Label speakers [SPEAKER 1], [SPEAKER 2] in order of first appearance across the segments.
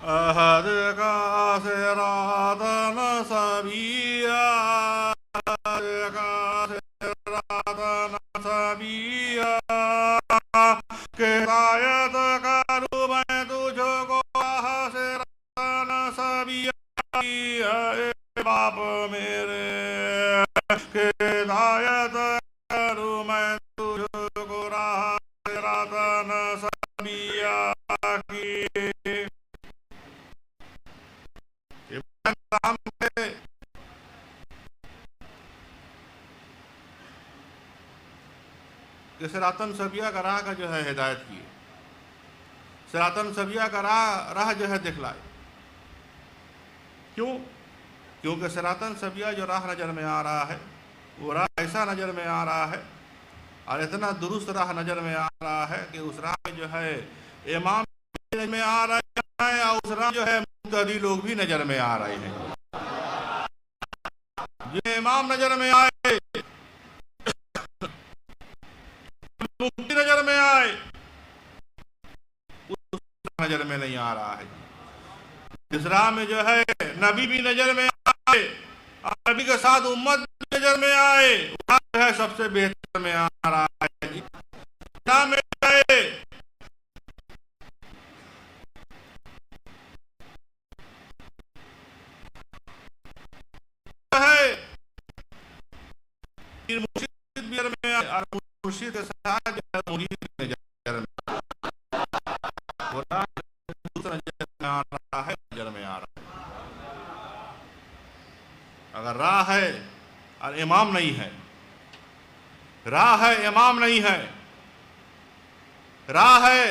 [SPEAKER 1] احد کا صراطا سویا، احد کا صراطا سویا، کہ ہدایت کروں میں تجھ کو صراطا سویا، اے باپ میرے، کہ ہدایت کروں میں تجھ کو صراطا سویا کی۔ کہ صراطاً سویا کا راہ کا جو ہے ہدایت کیے، صراطاً سویا کا راہ جو ہے دکھلائے۔ کیوں؟ کیونکہ صراطاً سویا جو راہ نظر میں آ رہا ہے، وہ راہ ایسا نظر میں آ رہا ہے اور اتنا درست راہ نظر میں آ رہا ہے کہ اس راہ میں جو ہے امام نظر میں آ رہے ہیں اور اس راہ جو ہے مقتدی لوگ بھی نظر میں آ رہے ہیں۔ جنہیں امام نظر میں آئے، مفتی نظر میں آئے، اس نظر میں نہیں آ رہا ہے۔ اس راہ میں جو ہے نبی بھی نظر میں آئے اور نبی کے ساتھ امت بھی نظر میں آئے، وہ جو ہے سب سے بہتر میں آ رہا ہے۔ راہ میں مرشد بھی نظر میں آئے اور مرشد کے ساتھ جو ہے مرید بھی نظر میں آئے، وہ راہ نظر میں آ رہا ہے، نظر میں آ رہا ہے۔ اگر راہ ہے اور امام نہیں ہے، راہ ہے امام نہیں ہے، راہ ہے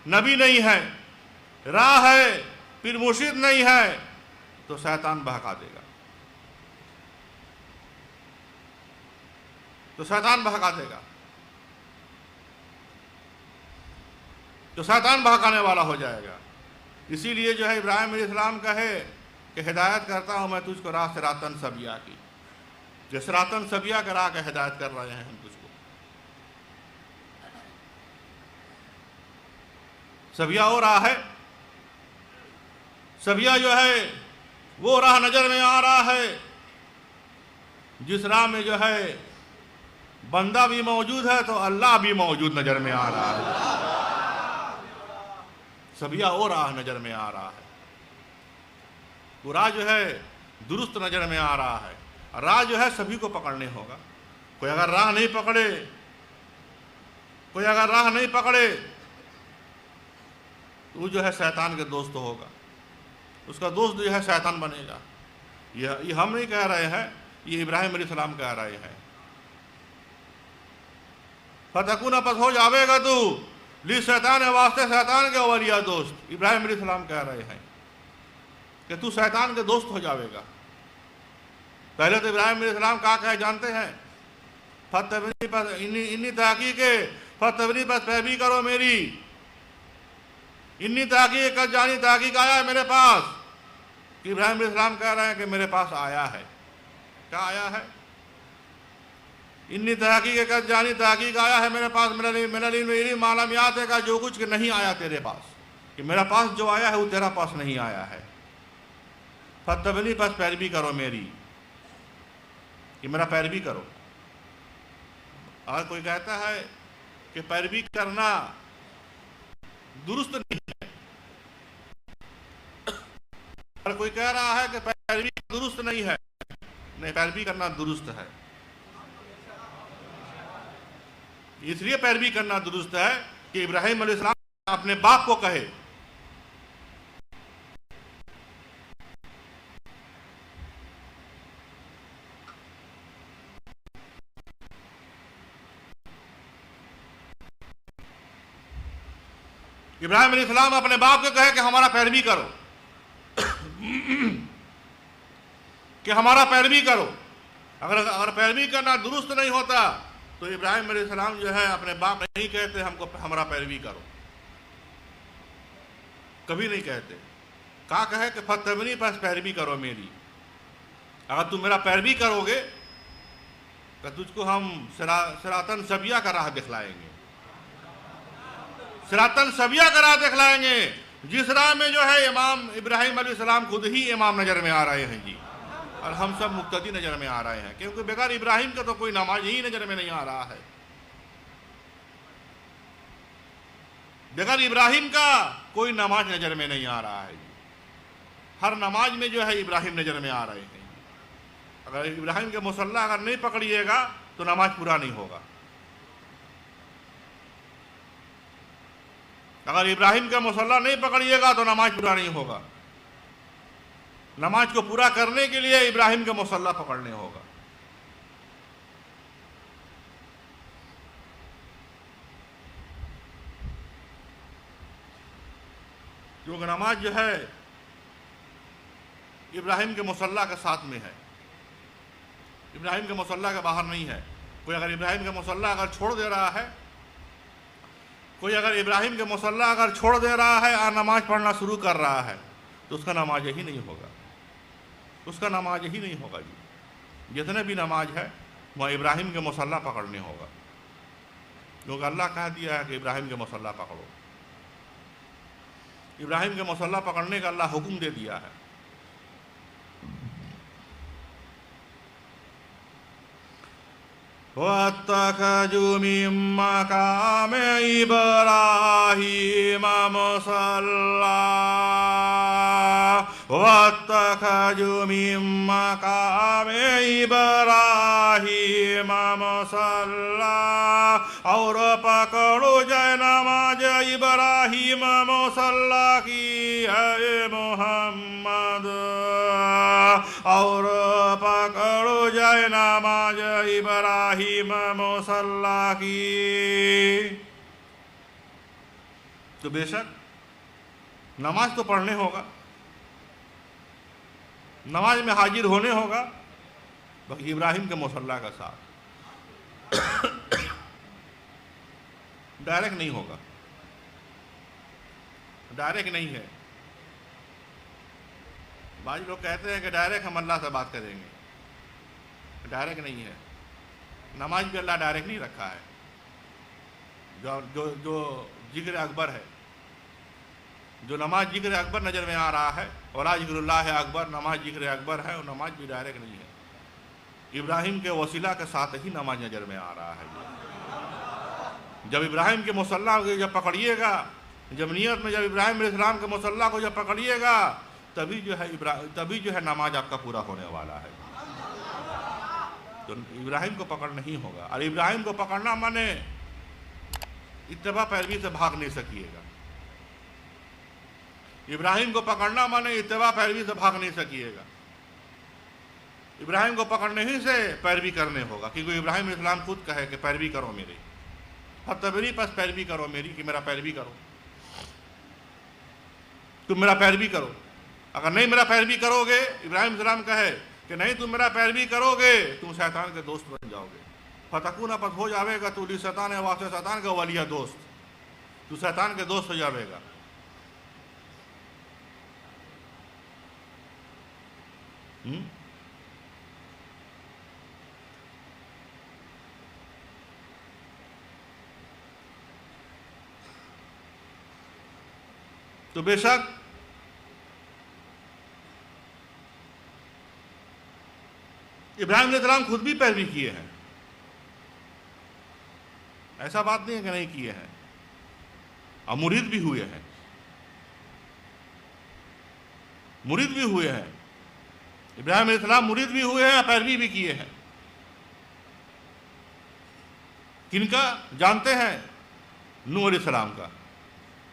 [SPEAKER 1] نبی نہیں ہے، راہ ہے پھر مرشد نہیں ہے، تو شیطان بہکا دے گا، تو شیطان بہکا دے گا، تو شیطان بہکانے والا ہو جائے گا۔ اسی لیے جو ہے ابراہیم علیہ السلام کہے کہ ہدایت کرتا ہوں میں تجھ کو راہ صراطاً سویا کی، جو صراطاً سویا کا راہ کا ہدایت کر رہے ہیں ہم تجھ کو۔ سویا وہ راہ ہے، سویا جو ہے وہ راہ نظر میں آ رہا ہے جس راہ میں جو ہے بندہ بھی موجود ہے تو اللہ بھی موجود نظر میں آ رہا ہے۔ سویا وہ راہ نظر میں آ رہا ہے، وہ راہ جو ہے درست نظر میں آ رہا ہے۔ راہ جو ہے سبھی کو پکڑنے ہوگا، کوئی اگر راہ نہیں پکڑے، کوئی اگر راہ نہیں پکڑے تو وہ جو ہے شیطان کے دوست ہوگا، اس کا دوست جو ہے شیطان بنے گا۔ یہ ہم نہیں کہہ رہے ہیں، یہ ابراہیم علیہ السلام کہہ رہے ہیں۔ فتکون پس ہو جاوے گا تو لی شیطان واسطے شیطان کے اولیاء دوست، ابراہیم علیہ السلام کہہ رہے ہیں کہ تو شیطان کے دوست ہو جاوے گا۔ پہلے تو ابراہیم علیہ السلام کہا کہ جانتے ہیں فتبنی پس انی تحقیق فتبنی پس پیروی کرو میری، انی تحقیق کر جانی تحقیق آیا ہے میرے پاس، کہ ابراہیم علیہ السلام کہہ رہے ہیں کہ میرے پاس آیا ہے۔ کیا آیا ہے؟ انی تحقیق کر جانی تحقیق آیا ہے میرے پاس، میرا علم علم معلومیات ہے کا جو کچھ کہ نہیں آیا تیرے پاس، کہ میرا پاس جو آیا ہے وہ تیرا پاس نہیں آیا ہے۔ فتبنی پس پیروی کرو میری، کہ میرا پیروی کرو۔ اگر کوئی کہتا ہے کہ پیروی کرنا درست نہیں ہے، اگر کوئی کہہ رہا ہے کہ پیروی درست نہیں ہے، نہیں، پیروی کرنا درست ہے۔ اس لیے پیروی کرنا درست ہے کہ ابراہیم علیہ السلام اپنے باپ کو کہے ابراہیم علیہ السلام اپنے باپ کو کہے کہ ہمارا پیروی کرو، کہ ہمارا پیروی کرو۔ اگر پیروی کرنا درست نہیں ہوتا تو ابراہیم علیہ السلام جو ہے اپنے باپ نہیں کہتے ہم کو ہمارا پیروی کرو، کبھی نہیں کہتے۔ کہا کہے کہ فتبنی پس پیروی کرو میری، اگر تم میرا پیروی کرو گے تو تجھ کو ہم صراطاً سویا کا راہ دکھلائیں گے، صراطاً سویا کا راہ دکھلائیں گے، جس راہ میں جو ہے امام ابراہیم علیہ السلام خود ہی امام نظر میں آ رہے ہیں جی، اور ہم سب مقتدی نظر میں آ رہے ہیں، کیونکہ بغیر ابراہیم کا تو کوئی نماز ہی نظر میں نہیں آ رہا ہے۔ بغیر ابراہیم کا کوئی نماز نظر میں نہیں آ رہا ہے جی، ہر نماز میں جو ہے ابراہیم نظر میں آ رہے ہیں۔ اگر ابراہیم کے مصلی اگر نہیں پکڑیے گا تو نماز پورا نہیں ہوگا۔ اگر ابراہیم کا مصلی نہیں پکڑیے گا تو نماز پورا نہیں ہوگا۔ نماز کو پورا کرنے کے لیے ابراہیم کا مصلی پکڑنے ہوگا۔ کیونکہ نماز جو ہے ابراہیم کے مصلی کے ساتھ میں ہے، ابراہیم کے مصلی کے باہر نہیں ہے۔ کوئی اگر ابراہیم کے مصلی اگر چھوڑ دے رہا ہے، کوئی اگر ابراہیم کے مصلی اگر چھوڑ دے رہا ہے اور نماز پڑھنا شروع کر رہا ہے تو اس کا نماز ہی نہیں ہوگا، اس کا نماز ہی نہیں ہوگا جی۔ جتنے بھی نماز ہے وہ ابراہیم کے مصلی پکڑنے ہوگا، کیونکہ اللہ کہہ دیا ہے کہ ابراہیم کے مصلی پکڑو۔ ابراہیم کے مصلی پکڑنے کا اللہ حکم دے دیا ہے۔ وَاتَّخَذُوا مِن مَّقَامِ إِبْرَاهِيمَ مُصَلًّى وَاتَّخَذُوا مِن مَّقَامِ إِبْرَاهِيمَ مُصَلًّى، اور پکڑو جائے نماز ابراہیم مصلی کی اے محمد، اور پکڑو جائے نماز ابراہیم مصلی کی۔ تو بے شک نماز تو پڑھنے ہوگا، نماز میں حاضر ہونے ہوگا، باقی ابراہیم کے مصلی کا ساتھ ڈائریکٹ نہیں ہوگا، ڈائریکٹ نہیں ہے۔ بعض لوگ کہتے ہیں کہ ڈائریکٹ ہم اللہ سے بات کریں گے، ڈائریکٹ نہیں ہے۔ نماز بھی اللہ ڈائریکٹ نہیں رکھا ہے۔ جو ذکر اکبر ہے، جو نماز ذکر اکبر نظر میں آ رہا ہے، ولا ذکر اللہ اکبر، نماز ذکر اکبر ہے، اور نماز بھی ڈائریکٹ نہیں ہے۔ ابراہیم کے وسیلہ کے ساتھ ہی نماز نظر میں آ رہا ہے۔ جب ابراہیم کے مصلی کو جب پکڑیے گا، جب نیت میں جب ابراہیم علیہ السلام کے مصلی کو جب پکڑیے گا تبھی جو ہے نماز آپ کا پورا ہونے والا ہے۔ تو ابراہیم کو پکڑ نہیں ہوگا، اور ابراہیم کو پکڑنا مانے اتباع پیروی سے بھاگ نہیں سکیے گا۔ ابراہیم کو پکڑنا مانے اتباع پیروی سے بھاگ نہیں سکیے گا۔ ابراہیم کو پکڑنے ہی سے پیروی کرنے ہوگا، کیونکہ ابراہیم علیہ السلام خود کہے کہ پیروی کرو میری، فتبری پس پیروی کرو میری، کہ میرا پیروی کرو، تم میرا پیروی کرو۔ اگر نہیں میرا پیروی کرو گے، ابراہیم علیہ السلام کہے کہ نہیں تم میرا پیروی کرو گے تم شیطان کے دوست بن جاؤ گے، فتکون پس ہو جاوے گا تو لی شیطان ہے واسطے شیطان کا ولیہ دوست، تو شیطان کے دوست ہو جاوے گا۔ تو بے شک ابراہیم علیہ السلام خود بھی پیروی کیے ہیں، ایسا بات نہیں ہے کہ نہیں کیے ہیں، اور مرید بھی ہوئے ہیں، مرید بھی ہوئے ہیں۔ ابراہیم علیہ السلام مرید بھی ہوئے ہیں اور پیروی بھی کیے ہیں۔ کن کا جانتے ہیں؟ نوح علیہ السلام کا۔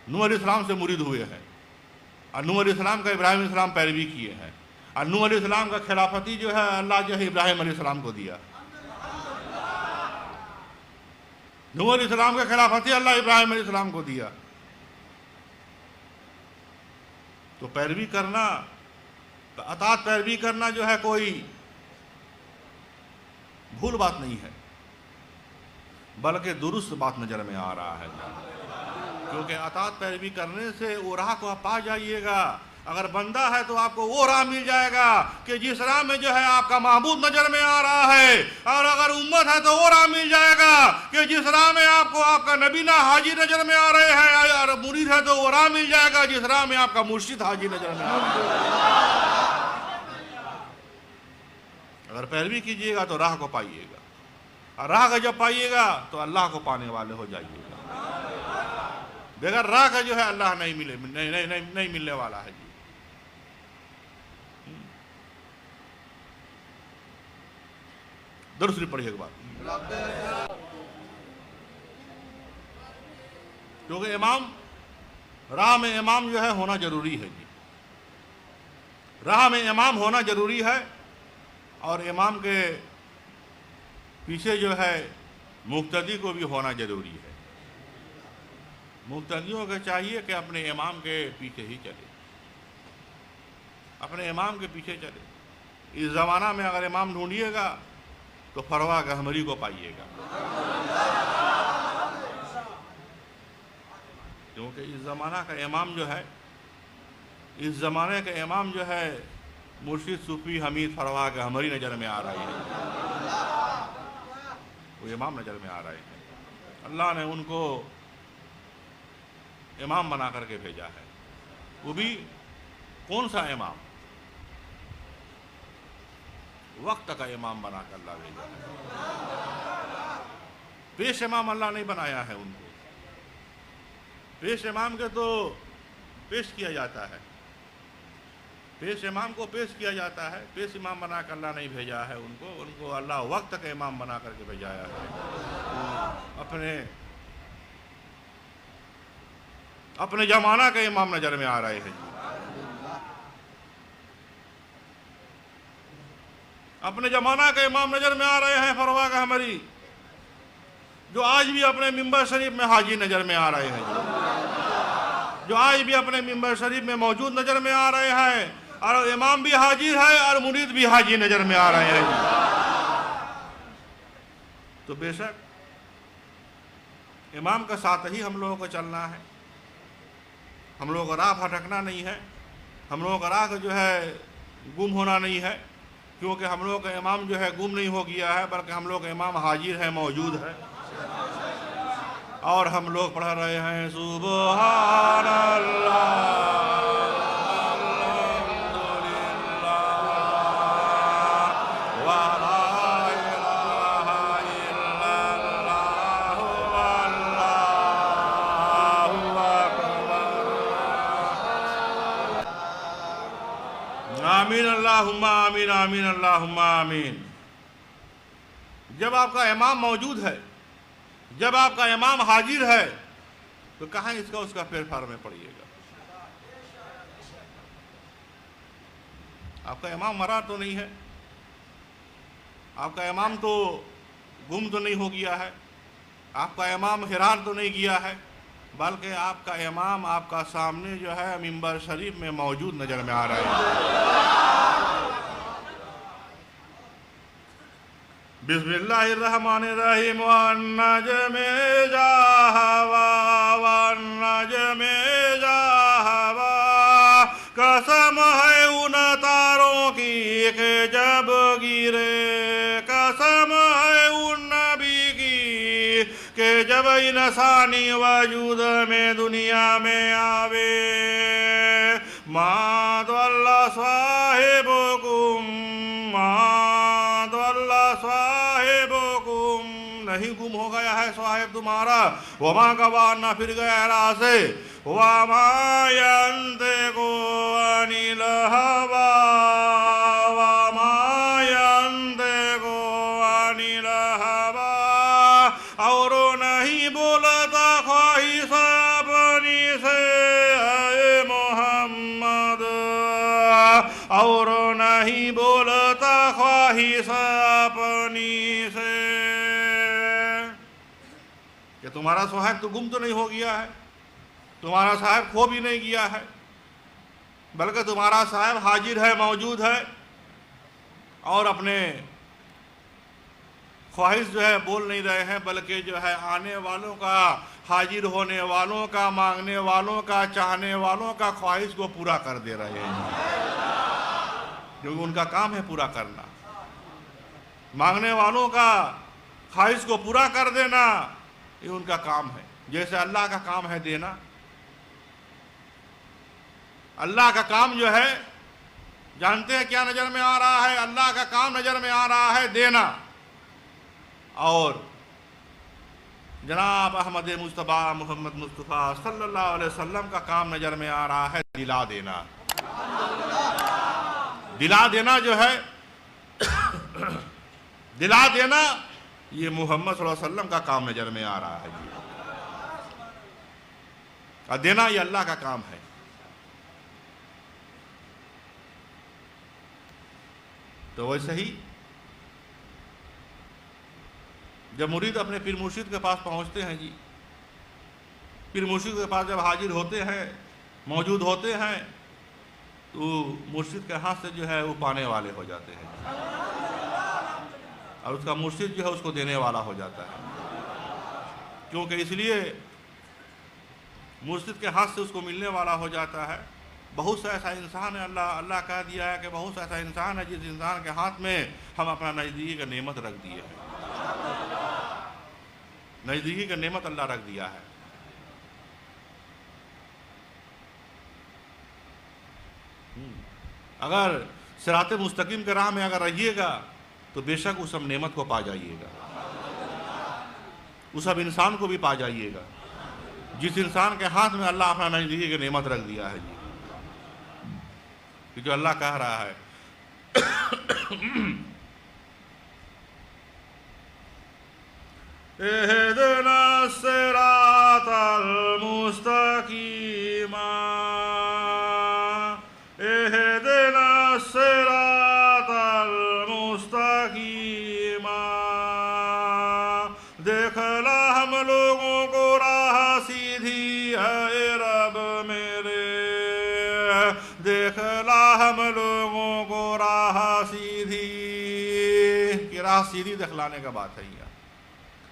[SPEAKER 1] نوح علیہ السلام سے مرید ہوئے ہیں، اور نوح علیہ السلام کا ابراہیم علیہ السلام پیروی کیے ہیں، اور نوح علیہ السلام کا خلافتی جو ہے اللہ جو ہے ابراہیم علیہ السلام کو دیا۔ نوح علیہ السلام کا خلافتی اللہ ابراہیم علیہ السلام کو دیا۔ تو پیروی کرنا، اطاعت پیروی کرنا جو ہے کوئی بھول بات نہیں ہے، بلکہ درست بات نظر میں آ رہا ہے، کیونکہ اطاعت پیروی کرنے سے وہ راہ کو آپ پا جائیے گا اگر بندہ ہے تو آپ کو وہ راہ مل جائے گا کہ جس راہ میں جو ہے آپ کا معبود نظر میں آ رہا ہے، اور اگر امت ہے تو وہ راہ مل جائے گا کہ جس راہ میں آپ کو آپ کا نبینا حاجی نظر میں آ رہے ہیں، اور مرید ہے تو وہ راہ مل جائے گا جس راہ میں آپ کا مرشد حاجی نظر میں آ رہا ہے۔ اگر پیروی کیجیے گا تو راہ کو پائیے گا، اور راہ کا جب پائیے گا تو اللہ کو پانے والے ہو جائیے گا۔ بغیر راہ کا جو ہے اللہ نہیں ملنے والا ہے جی۔ درست پڑھیے ایک بات، کیونکہ راہ میں امام جو ہے ہونا ضروری ہے جی، راہ میں امام ہونا ضروری ہے، اور امام کے پیچھے جو ہے مقتدی کو بھی ہونا ضروری ہے۔ مقتدیوں کو چاہیے کہ اپنے امام کے پیچھے ہی چلے، اپنے امام کے پیچھے چلے۔ اس زمانہ میں اگر امام ڈھونڈیے گا تو فروا گہمری کو پائیے گا، کیونکہ اس زمانہ کا امام جو ہے، اس زمانے کا امام جو ہے مرشد صوفی حمید فروا گہمری نظر میں آ رہے ہیں، وہ امام نظر میں آ رہے ہیں۔ اللہ نے ان کو امام بنا کر کے بھیجا ہے، وہ بھی کون سا امام؟ وقت کا امام بنا کر اللہ بھیجا ہے۔ پیش امام اللہ نہیں بنایا ہے ان کو، پیش امام کے تو پیش کیا جاتا ہے، پیش امام کو پیش کیا جاتا ہے، پیش امام بنا کر اللہ نہیں بھیجا ہے ان کو اللہ وقت کا امام بنا کر کے بھیجایا ہے۔ اپنے زمانہ کا امام نظر میں آ رہے ہیں، اپنے زمانہ کا امام نظر میں آ رہے ہیں فروا گہمری، جو آج بھی اپنے منبر شریف میں حاجی نظر میں آ رہے ہیں، جو آج بھی اپنے منبر شریف میں موجود نظر میں آ رہے ہیں، اور امام بھی حاجی ہے اور مرید بھی حاجی نظر میں آ رہے ہیں۔ تو بے شک امام کا ساتھ ہی ہم لوگوں کو چلنا ہے، ہم لوگوں کا راہ بھٹکنا نہیں ہے، ہم لوگوں کا راہ جو ہے گم ہونا نہیں ہے، کیونکہ ہم لوگوں کا امام جو ہے گم نہیں ہو گیا ہے، بلکہ ہم لوگ کا امام حاضر ہے، موجود ہے، اور ہم لوگ پڑھ رہے ہیں سبحان اللہ آمین اللہم آمین آمین اللہم آمین۔ جب آپ کا امام موجود ہے، جب آپ کا امام حاضر ہے، تو کہاں اس کا پیر پھار میں پڑیے گا؟ آپ کا امام مرا تو نہیں ہے، آپ کا امام تو گم تو نہیں ہو گیا ہے، آپ کا امام حیران تو نہیں گیا ہے، بلکہ آپ کا امام آپ کا سامنے جو ہے منبر شریف میں موجود نظر میں آ رہا ہے۔ بسم اللہ الرحمن الرحیم والنجم اذا ہوا والنجم اذا ہوا، قسم ہے ان تاروں کی کہ جب گرے، قسم ہے ان نبی کی کہ جب انسانی وجود میں دنیا میں آوے، ما ضل صاحبکم ما ضل صاحبکم، نہیں گم ہو گیا ہے صاحب تمہارا، وما غوا نہ پھر گیا راہ سے، وما ينطق عن الهوى وما ينطق عن الهوى، اور نہیں بولتا خواہش اپنی سے اے محمد، اور نہیں بولتا خواہش اپنی سے۔ کہ تمہارا صاحب تو گم تو نہیں ہو گیا ہے، تمہارا صاحب کھو بھی نہیں گیا ہے، بلکہ تمہارا صاحب حاضر ہے، موجود ہے، اور اپنے خواہش جو ہے بول نہیں رہے ہیں، بلکہ جو ہے آنے والوں کا حاضر ہونے والوں کا، مانگنے والوں کا، چاہنے والوں کا خواہش کو پورا کر دے رہے ہیں، کیونکہ ان کا کام ہے پورا کرنا۔ مانگنے والوں کا خواہش کو پورا کر دینا یہ ان کا کام ہے، جیسے اللہ کا کام ہے دینا۔ اللہ کا کام جو ہے، جانتے ہیں کیا نظر میں آ رہا ہے؟ اللہ کا کام نظر میں آ رہا ہے دینا، اور جناب احمد مصطفیٰ محمد مصطفیٰ صلی اللہ علیہ وسلم کا کام نظر میں آ رہا ہے دلا دینا۔ دلا دینا جو ہے، دلا دینا یہ محمد صلی اللہ علیہ وسلم کا کام نظر میں آ رہا ہے جی، اور دینا یہ اللہ کا کام ہے۔ تو ویسے ہی جب مرید اپنے پیر مرشد کے پاس پہنچتے ہیں جی، پیر مرشد کے پاس جب حاضر ہوتے ہیں، موجود ہوتے ہیں، تو مرشد کے ہاتھ سے جو ہے وہ پانے والے ہو جاتے ہیں، اور اس کا مرشد جو ہے اس کو دینے والا ہو جاتا ہے، کیونکہ اس لیے مرشد کے ہاتھ سے اس کو ملنے والا ہو جاتا ہے۔ بہت سا ایسا انسان ہے، اللہ کہہ دیا ہے کہ بہت سا ایسا انسان ہے جس انسان کے ہاتھ میں ہم اپنا نزدیکی کا نعمت رکھ دیے ہیں، نزدیکی کا نعمت اللہ رکھ دیا ہے۔ اگر صراط مستقیم کے راہ میں اگر رہیے گا تو بے شک اس سب نعمت کو پا جائیے گا، اس سب انسان کو بھی پا جائیے گا جس انسان کے ہاتھ میں اللہ اپنا نزدیکی کی نعمت رکھ دیا ہے جی، کیونکہ اللہ کہہ رہا ہے اہدنا الصراط المستقیم، اہدنا الصراط المستقیم، دکھلا ہم لوگوں کو راہ سیدھی ہے رب میرے، دیکھلا ہم لوگوں کو راہ سیدھی، کہ راہ سیدھی دکھلانے کا بات ہے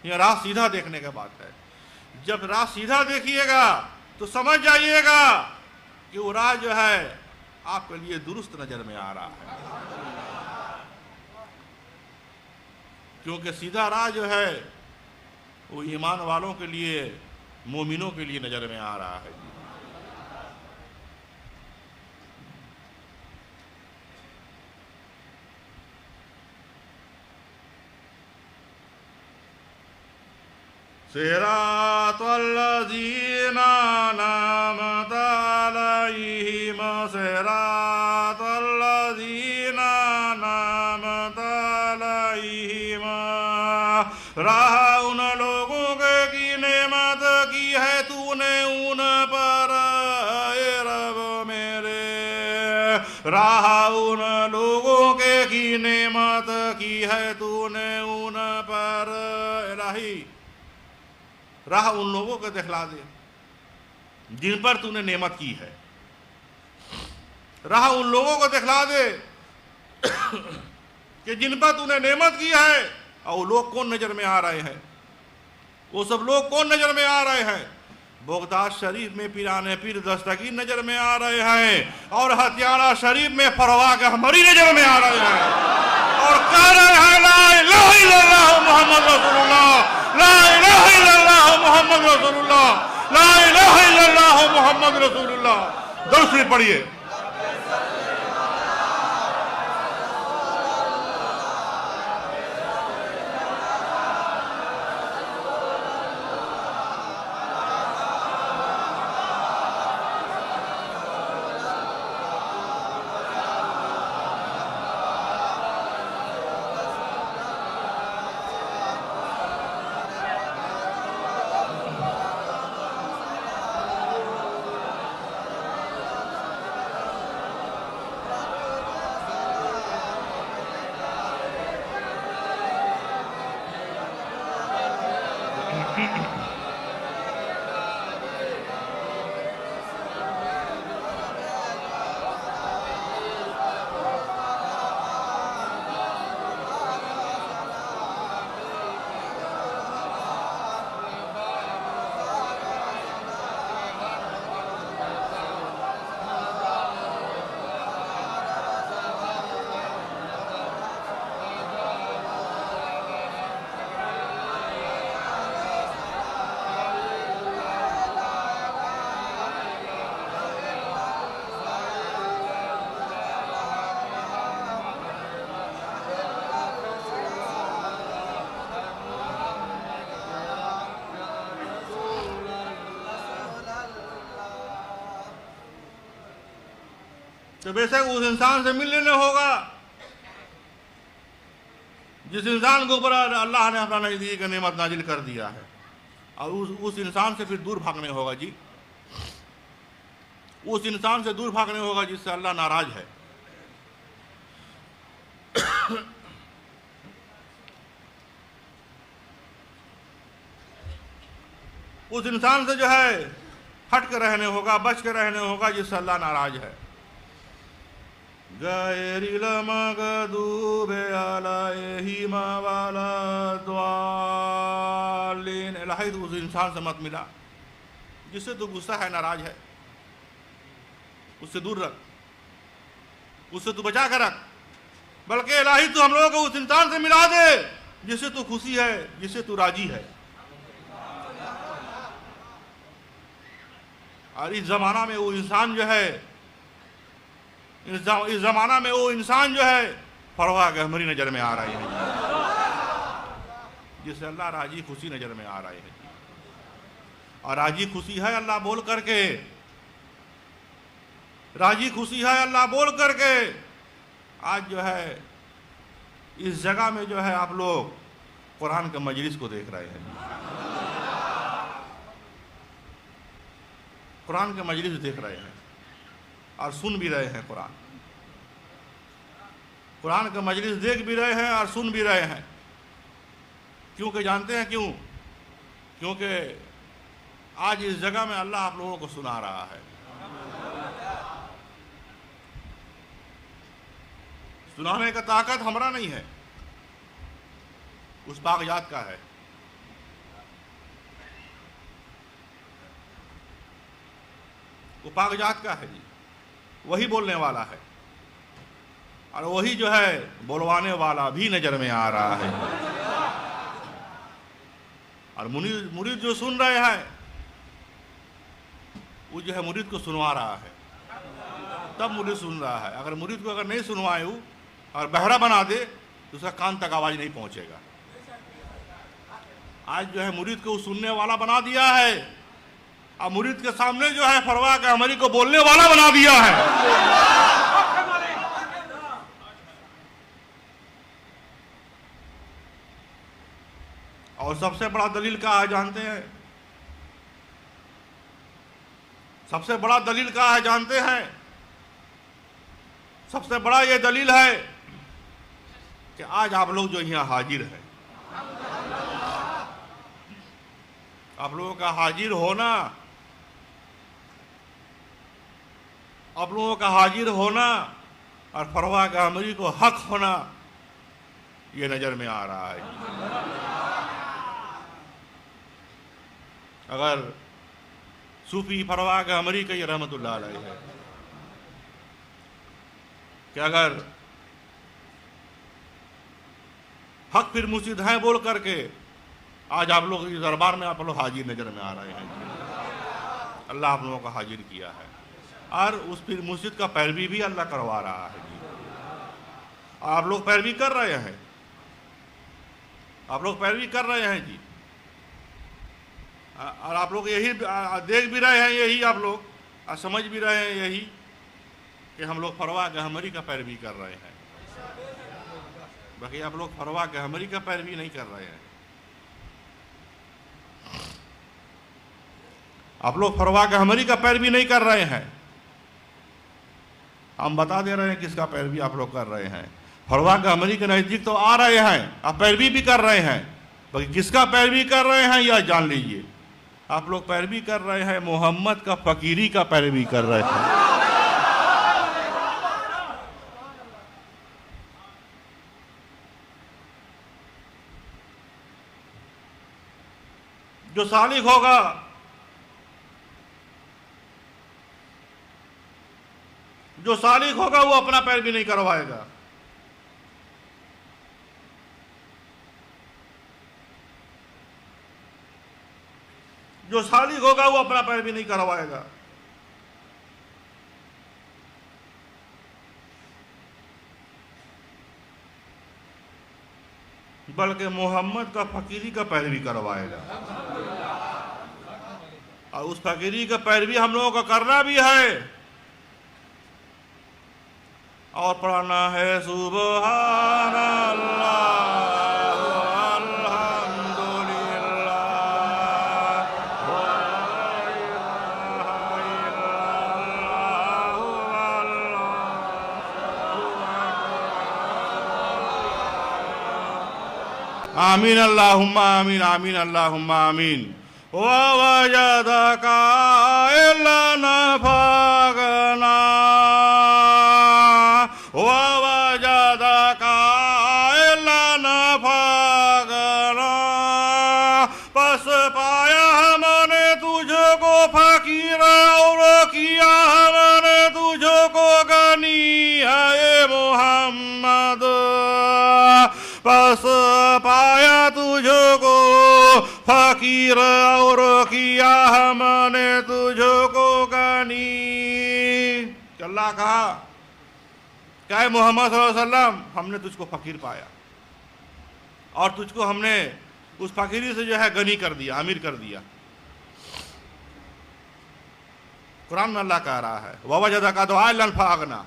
[SPEAKER 1] یہ راہ سیدھا دیکھنے کا بات ہے۔ جب راہ سیدھا دیکھیے گا تو سمجھ جائیے گا کہ وہ راہ جو ہے آپ کے لیے درست نظر میں آ رہا ہے، کیونکہ سیدھا راہ جو ہے وہ ایمان والوں کے لیے، مومنوں کے لیے نظر میں آ رہا ہے۔ صراط الذین انعمت علیہم، صراط الذین انعمت علیہم، راہ ان لوگوں کی نعمت کی ہے تو نے ان پر اے رب میرے، راہ ان لوگوں کی نعمت کی ہے تو نے ان پر، الہی راہ ان لوگوں کو دکھلا دے جن پر تو نے نعمت کی ہے، راہ ان لوگوں کو دکھلا دے کہ جن پر تو نے نعمت کی ہے، اور وہ لوگ کون نظر میں آ رہے ہیں، وہ سب لوگ کون نظر میں آ رہے ہیں؟ بغداد شریف میں پیران پیر دستگیر نظر میں آ رہے ہیں، اور ہتھیارہ شریف میں فرواق احمری نظر میں آ رہے ہیں، اور کہہ رہے ہیں لا الہ الا اللہ محمد رسول اللہ، لا الہ الا اللہ محمد رسول اللہ، لا الہ الا اللہ محمد رسول اللہ۔ درود شریف پڑھیے۔ تو بے شک اس انسان سے ملنے نہ ہوگا جس انسان کے اوپر اللہ نے اپنا نزدیکی کا نعمت نازل کر دیا ہے، اور اس انسان سے پھر دور بھاگنے ہوگا جی، اس انسان سے دور بھاگنے ہوگا جس سے اللہ ناراض ہے۔ اس انسان سے جو ہے ہٹ کے رہنے ہوگا، بچ کے رہنے ہوگا جس سے اللہ ناراض ہے۔ غیر المغضوب علیہم ولا الضالین، الہی تو اس انسان سے مت ملا جس سے تو غصہ ہے، ناراض ہے، اس سے دور رکھ، اس سے تو بچا کر رکھ، بلکہ الہی تو ہم لوگوں کو اس انسان سے ملا دے جس سے تو خوشی ہے، جس سے تو راضی ہے۔ اور اس زمانہ میں وہ انسان جو ہے، اس زمانہ میں وہ انسان جو ہے پرواہ کہ ہماری نظر میں آ رہی ہے، جس سے اللہ راضی خوشی نظر میں آ رہی ہے، اور راضی خوشی ہے اللہ بول کر کے، راضی خوشی ہے اللہ بول کر کے آج جو ہے اس جگہ میں جو ہے آپ لوگ قرآن کے مجلس کو دیکھ رہے ہیں، قرآن کے مجلس دیکھ رہے ہیں اور سن بھی رہے ہیں، قرآن کا مجلس دیکھ بھی رہے ہیں اور سن بھی رہے ہیں، کیونکہ جانتے ہیں کیوں؟ کیونکہ آج اس جگہ میں اللہ آپ لوگوں کو سنا رہا ہے۔ سنانے کا طاقت ہمارا نہیں ہے، اس پاک ذات کا ہے۔ وہ پاک ذات کا ہے جی، وہی بولنے والا ہے، اور وہی جو ہے بولوانے والا بھی نظر میں آ رہا ہے۔ اور مرید جو سن رہے ہیں وہ جو ہے مرید کو سنوا رہا ہے، تب مرید سن رہا ہے۔ اگر مرید کو اگر نہیں سنوائے ہو اور بہرا بنا دے تو اس کا کان تک آواز نہیں پہنچے گا۔ آج جو ہے مرید کو سننے والا بنا دیا ہے، اور مرید کے سامنے جو ہے فروا کہ ہماری کو بولنے والا بنا دیا ہے۔ اور سب سے بڑا دلیل کیا ہے جانتے ہیں؟ سب سے بڑا دلیل کیا ہے جانتے ہیں؟ سب سے بڑا یہ دلیل ہے کہ آج آپ لوگ جو یہاں حاضر ہیں، آپ لوگوں کا حاضر ہونا، آپ لوگوں کا حاضر ہونا اور فروا کا ہماری کو حق ہونا یہ نظر میں آ رہا ہے۔ اگر صوفی فروا کا ہماری کا یہ رحمت اللہ علیہ ہے کہ اگر حق پھر مرشد ہیں بول کر کے آج آپ لوگ اس دربار میں آپ لوگ حاضر نظر میں آ رہے ہیں، اللہ آپ لوگوں کا حاضر کیا ہے، اور اس پھر مرشد کا پیروی بھی اللہ کروا رہا ہے جی۔ آپ لوگ پیروی کر رہے ہیں، آپ لوگ پیروی کر رہے ہیں جی، اور آپ لوگ یہی دیکھ بھی رہے ہیں، یہی آپ لوگ سمجھ بھی رہے ہیں یہی کہ ہم لوگ فروا کے ہمری کا پیروی کر رہے ہیں، باقی آپ لوگ فروا کے ہمری کا پیروی نہیں کر رہے ہیں۔ آپ لوگ فروا کے ہمری کا پیروی نہیں کر رہے ہیں، ہم بتا دے رہے ہیں کس کا پیروی آپ لوگ کر رہے ہیں۔ فروا کے ہمری کے نزدیک تو آ رہے ہیں، آپ پیروی بھی کر رہے ہیں، باقی کس کا پیروی کر رہے ہیں یہ جان لیجئے۔ آپ لوگ پیروی کر رہے ہیں محمد کا فقیری کا پیروی کر رہے ہیں۔ جو سالک ہوگا، جو سالک ہوگا وہ اپنا پیروی نہیں کروائے گا، جو سالک ہوگا وہ اپنا پیروی نہیں کروائے گا، بلکہ محمد کا فقیری کا پیروی کروائے گا۔ اور اس فقیری کا پیروی ہم لوگوں کا کرنا بھی ہے، اور پڑھنا ہے سبحان اللہ الحمدللہ لا الہ الا اللہ آمین اللہم آمین آمین اللہم آمین ووجدك إلا فاغنا ووجدك إلا فاغنا پس پایا ہم نے تجھ کو فقیر اور کیا ہم نے تجھ کو غنی ہے محمد پس پایا تجھ کو فقیر اور کیا ہم نے تجھ کو غنی کہ اللہ کہا کہ اے محمد صلی اللہ علیہ وسلم ہم نے تجھ کو فقیر پایا اور تجھ کو ہم نے اس فقیری سے جو ہے غنی کر دیا امیر کر دیا قرآن میں اللہ کہہ رہا ہے وَوَجَدَكَ ضَالًّا فَأَغْنَىٰ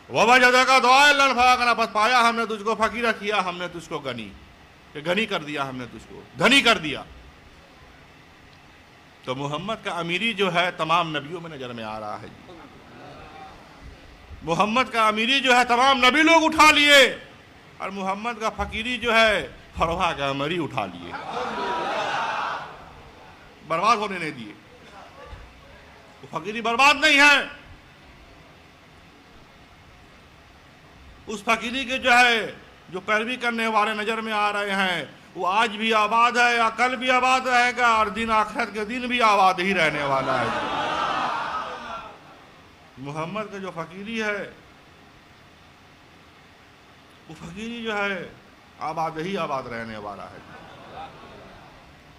[SPEAKER 1] وَوَجَدَكَ ضَالًّا فَأَغْنَىٰ بس پایا ہم نے تجھ کو فقیر کیا ہم نے تجھ کو غنی کہ غنی کر دیا ہم نے تجھ کو غنی کر دیا تو محمد کا امیری جو ہے تمام نبیوں میں نظر میں آ رہا ہے محمد کا امیری جو ہے تمام نبی لوگ اٹھا لیے اور محمد کا فقیری جو ہے فروا کا امری اٹھا لیے برباد ہونے نہیں دیے وہ فقیری برباد نہیں ہے اس فقیری کے جو ہے جو پیروی کرنے والے نظر میں آ رہے ہیں وہ آج بھی آباد ہے یا کل بھی آباد رہے گا اور دن آخرت کے دن بھی آباد ہی رہنے والا ہے محمد کا جو فقیری ہے وہ فقیری جو ہے آباد ہی آباد رہنے والا ہے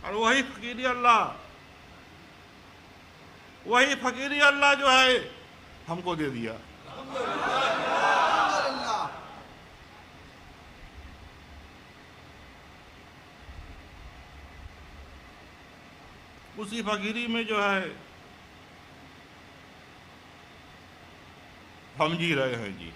[SPEAKER 1] اور وہی فقیری اللہ جو ہے ہم کو دے دیا اسی فقیری میں جو ہے ہم جی رہے ہیں جی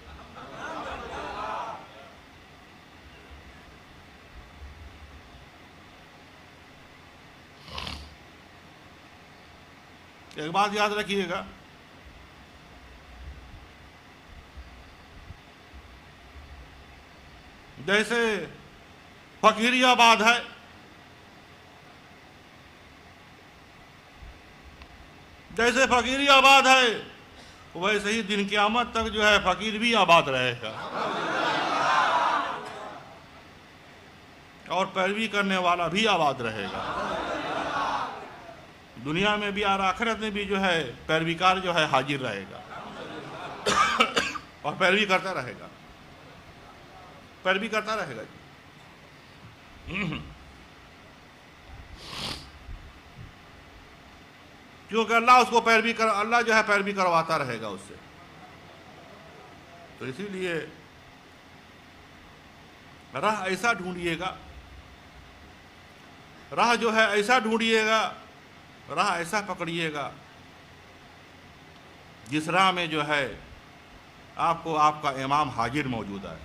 [SPEAKER 1] ایک بات یاد رکھیے گا جیسے فقیری آباد ہے جیسے فقیری آباد ہے ویسے ہی دن قیامت تک جو ہے فقیر بھی آباد رہے گا اور پیروی کرنے والا بھی آباد رہے گا دنیا میں بھی اور آخرت میں بھی جو ہے پیروی کار جو ہے حاضر رہے گا اور پیروی کرتا رہے گا کیونکہ اللہ اس کو اللہ جو ہے پیروی کرواتا رہے گا اس سے تو اسی لیے راہ ایسا ڈھونڈیے گا راہ جو ہے ایسا ڈھونڈیے گا راہ ایسا پکڑیے گا جس راہ میں جو ہے آپ کو آپ کا امام حاضر موجود ہے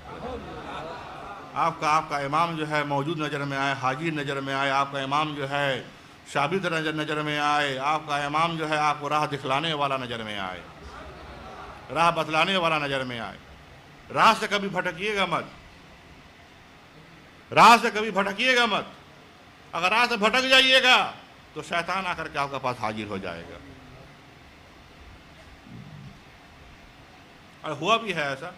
[SPEAKER 1] آپ کا امام جو ہے موجود نظر میں آئے حاضر نظر میں آئے آپ کا امام جو ہے ثابت نظر میں آئے آپ کا امام جو ہے آپ کو راہ دکھلانے والا نظر میں آئے راہ بتلانے والا نظر میں آئے راہ سے کبھی بھٹکیے گا مت اگر راہ سے بھٹک جائیے گا تو شیطان آ کر کے آپ کے پاس حاضر ہو جائے گا اور ہوا بھی ہے ایسا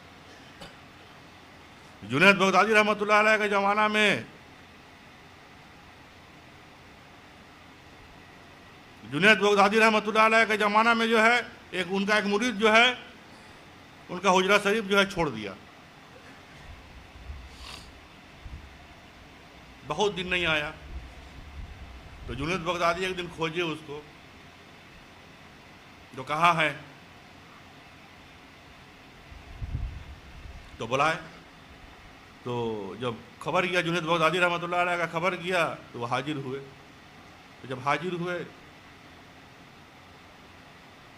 [SPEAKER 1] جنید بغدادی رحمۃ اللہ علیہ کے زمانہ میں جو ہے ان کا ایک مرید جو ہے ان کا حجرہ شریف جو ہے چھوڑ دیا بہت دن نہیں آیا تو جنید بغدادی ایک دن کھوجے اس کو جو کہاں ہے تو بلائے تو جب خبر کیا جنید بغدادی رحمۃ اللہ علیہ کا خبر کیا تو وہ حاضر ہوئے تو جب حاضر ہوئے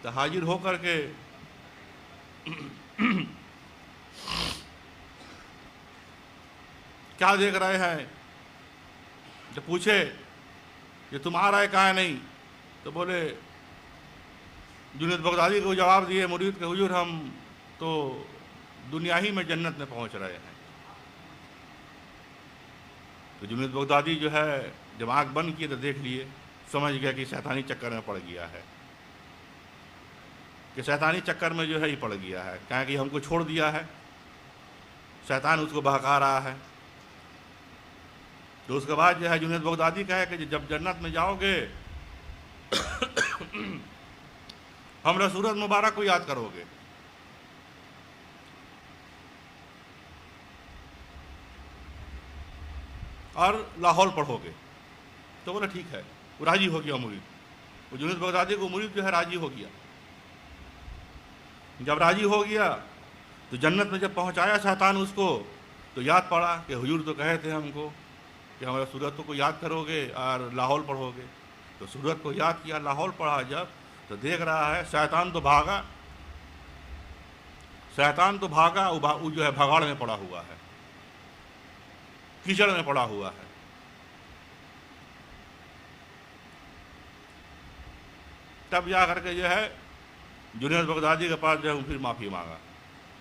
[SPEAKER 1] تو حاضر ہو کر کے کیا دیکھ رہے ہیں؟ جب پوچھے کہ تم آ رہے کہاں نہیں، تو بولے جنید بغدادی کو جواب دیے مرید کہ حضور ہم تو دنیا ہی میں جنت میں پہنچ رہے ہیں۔ تو جنید بغدادی جو ہے جب آنکھ بند کیے تو دیکھ لیے، سمجھ گیا کہ شیطانی چکر میں پڑ گیا ہے، کہ شیطانی چکر میں جو ہے ہی پڑ گیا ہے، کہیں کہ ہم کو چھوڑ دیا ہے، شیطان اس کو بہکا رہا ہے۔ تو اس کے بعد جو ہے جنید بغدادی کہے کہ جب جنت میں جاؤ گے ہمارا سورت مبارک کو یاد کرو گے۔ اور لاہور پڑھو گے۔ تو بولا ٹھیک ہے، وہ راضی ہو گیا مرید، وہ جنید بغدادی کو مرید جو ہے راضی ہو گیا۔ جب راضی ہو گیا تو جنت میں جب پہنچایا شیطان اس کو، تو یاد پڑا کہ حضور تو کہے تھے ہم کو کہ ہمارا سورت کو یاد کرو گے اور لاہور پڑھو گے۔ تو سورت کو یاد کیا، لاہور پڑھا جب، تو دیکھ رہا ہے شیطان تو بھاگا، شیطان تو بھاگا، وہ جو ہے بھگاڑ میں پڑا ہوا ہے، کیچڑ میں پڑا ہوا ہے۔ تب جا کر کے جو ہے جنید بغدادی کے پاس جو ہے پھر معافی مانگا،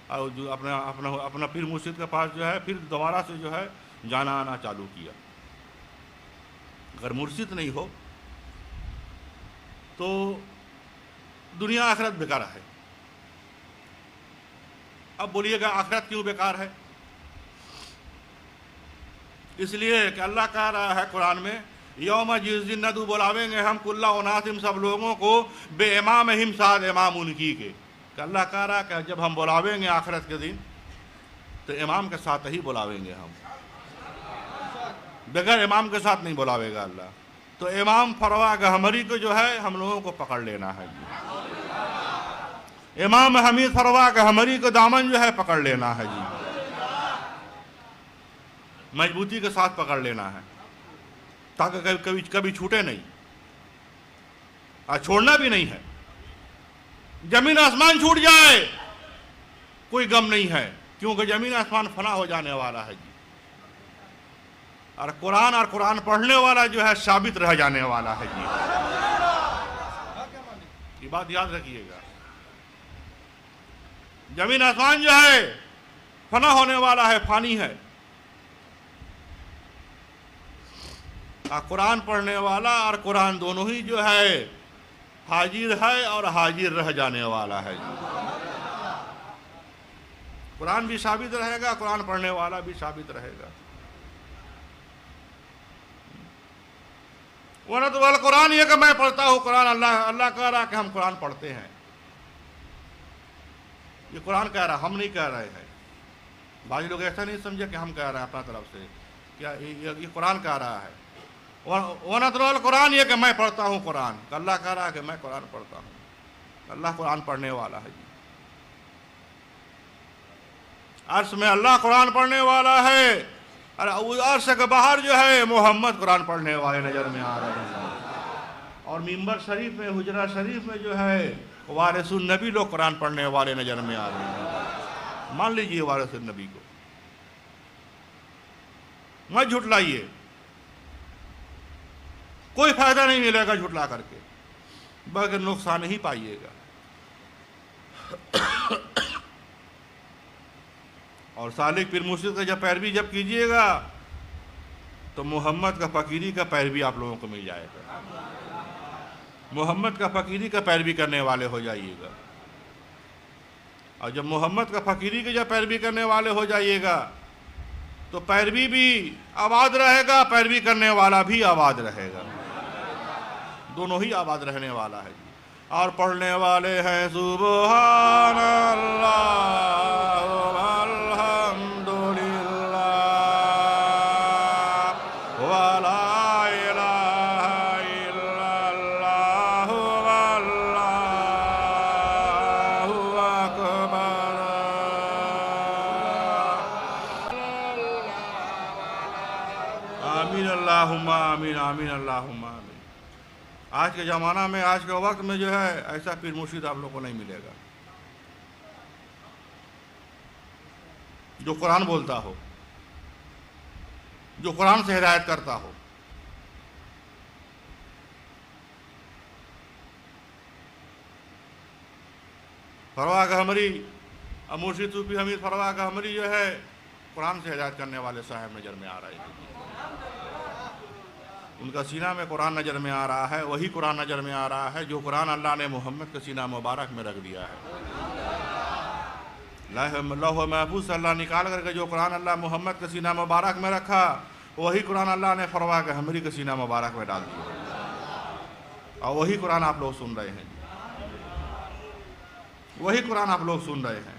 [SPEAKER 1] اور جو اپنا پھر مرشد کے پاس جو ہے پھر دوبارہ سے جو ہے جانا آنا چالو کیا۔ اگر مرشد نہیں ہو تو دنیا آخرت بیکار ہے۔ اب بولیے گا آخرت کیوں بیکار ہے؟ اس لیے کہ اللہ کہہ رہا ہے قرآن میں، یوم جس دن ندو بلاویں گے ہم کلّا اناسم سب لوگوں کو بے امام ہم ساتھ امام ان کی کے، کہ اللہ کہہ رہا ہے کہ جب ہم بلاویں گے آخرت کے دن تو امام کے ساتھ ہی بلاویں گے ہم، بغیر امام کے ساتھ نہیں بلاوے گا اللہ۔ تو امام فروا گہمری کو جو ہے ہم لوگوں کو پکڑ لینا ہے جی، امام حمید فروا گہمری کو دامن جو ہے پکڑ لینا ہے جی، مضبوطی کے ساتھ پکڑ لینا ہے، تاکہ کبھی چھوٹے نہیں، اور چھوڑنا بھی نہیں ہے۔ زمین آسمان چھوٹ جائے کوئی غم نہیں ہے، کیونکہ زمین آسمان فنا ہو جانے والا ہے جی، اور قرآن پڑھنے والا جو ہے ثابت رہ جانے والا ہے جی۔ یہ بات یاد رکھیے گا، زمین آسمان جو ہے فنا ہونے والا ہے، فانی ہے، اور قرآن پڑھنے والا اور قرآن دونوں ہی جو ہے حاضر ہے اور حاضر رہ جانے والا ہے جی۔ قرآن بھی ثابت رہے گا، قرآن پڑھنے والا بھی ثابت رہے گا۔ ورنہ تو قرآن یہ کہ میں پڑھتا ہوں قرآن، اللہ کہہ رہا کہ ہم قرآن پڑھتے ہیں، یہ قرآن کہہ رہا، ہم نہیں کہہ رہے ہیں۔ بعض لوگ ایسا نہیں سمجھے کہ ہم کہہ رہے ہیں اپنا طرف سے، کیا یہ قرآن کہہ رہا ہے۔ ورنہ تو قرآن یہ کہ میں پڑھتا ہوں قرآن، اللہ کہہ رہا کہ میں قرآن پڑھتا ہوں، اللہ قرآن پڑھنے والا ہے جی۔ عرش میں اللہ قرآن پڑھنے والا ہے، اور عرش کے باہر جو ہے محمد قرآن پڑھنے والے نظر میں آ رہے ہیں، اور ممبر شریف میں حجرہ شریف میں جو ہے وارث النبی لوگ قرآن پڑھنے والے نظر میں آ رہے ہیں۔ مان لیجئے وارث النبی کو، مت جھٹلائیے، کوئی فائدہ نہیں ملے گا جھٹلا کر کے، بلکہ نقصان ہی پائیے گا۔ اور سالک پیر مرشد کا جب پیروی جب کیجیے گا تو محمد کا فقیری کا پیروی آپ لوگوں کو مل جائے گا، محمد کا فقیری کا پیروی کرنے والے ہو جائیے گا۔ اور جب محمد کا فقیری کے جب پیروی کرنے والے ہو جائیے گا تو پیروی بھی آباد رہے گا، پیروی کرنے والا بھی آباد رہے گا، دونوں ہی آباد رہنے والا ہے۔ اور پڑھنے والے ہیں سبحان اللہ والحمد للہ ولا الہ الا اللہ واللہ اکبر۔ آمین اللہم آمین، آمین اللہم آمین۔ آج کے زمانہ میں، آج کے وقت میں جو ہے ایسا پیر مرشد آپ لوگوں کو نہیں ملے گا جو قرآن بولتا ہو، جو قرآن سے ہدایت کرتا ہو۔ فروا گہمری مرشد صوفی حمید فروا گہمری جو ہے قرآن سے ہدایت کرنے والے صاحب نظر میں آ رہے ہیں۔ ان کا سینہ میں قرآن نظر میں آ رہا ہے، وہی قرآن نظر میں آ رہا ہے جو قرآن اللہ نے محمد کے سینہ مبارک میں رکھ دیا ہے۔ لوح محفوظ سے اللہ نکال کر کے جو قرآن اللہ محمد کے سینہ مبارک میں رکھا، وہی قرآن اللہ نے فروا گہمری کے سینہ مبارک میں ڈال دیا، اور وہی قرآن آپ لوگ سن رہے ہیں، وہی قرآن آپ لوگ سن رہے ہیں۔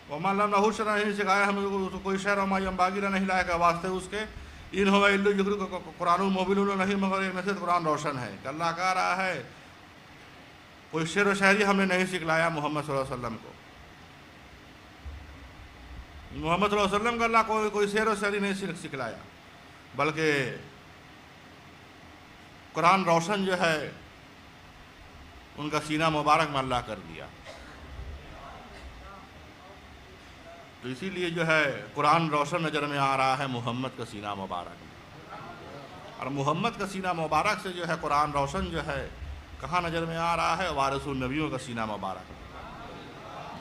[SPEAKER 1] وَمَا لَمْ نَحُوشَ نہیں سکھایا ہمیں کوئی شعر، وما ینبغی نہیں لائے کہ واسطے اس کے ان ہوا الا ذکر قرآن مبین نہیں مگر ایک نصیحت قرآن روشن ہے، کہ اللہ کہہ رہا ہے کوئی شعر و شاعری ہم نے نہیں سکھلایا محمد صلی اللہ علیہ وسلم کو، محمد صلی اللہ علیہ وسلم کو اللہ کوئی شعر و شاعری نہیں سکھلایا، بلکہ قرآن روشن جو ہے ان کا سینہ مبارک میں اللہ کر دیا۔ تو اسی لیے جو ہے قرآن روشن نظر میں آ رہا ہے محمد کا سینہ مبارک میں، اور محمد کا سینہ مبارک سے جو ہے قرآن روشن جو ہے کہاں نظر میں آ رہا ہے؟ وارث النبیوں کا سینہ مبارک میں۔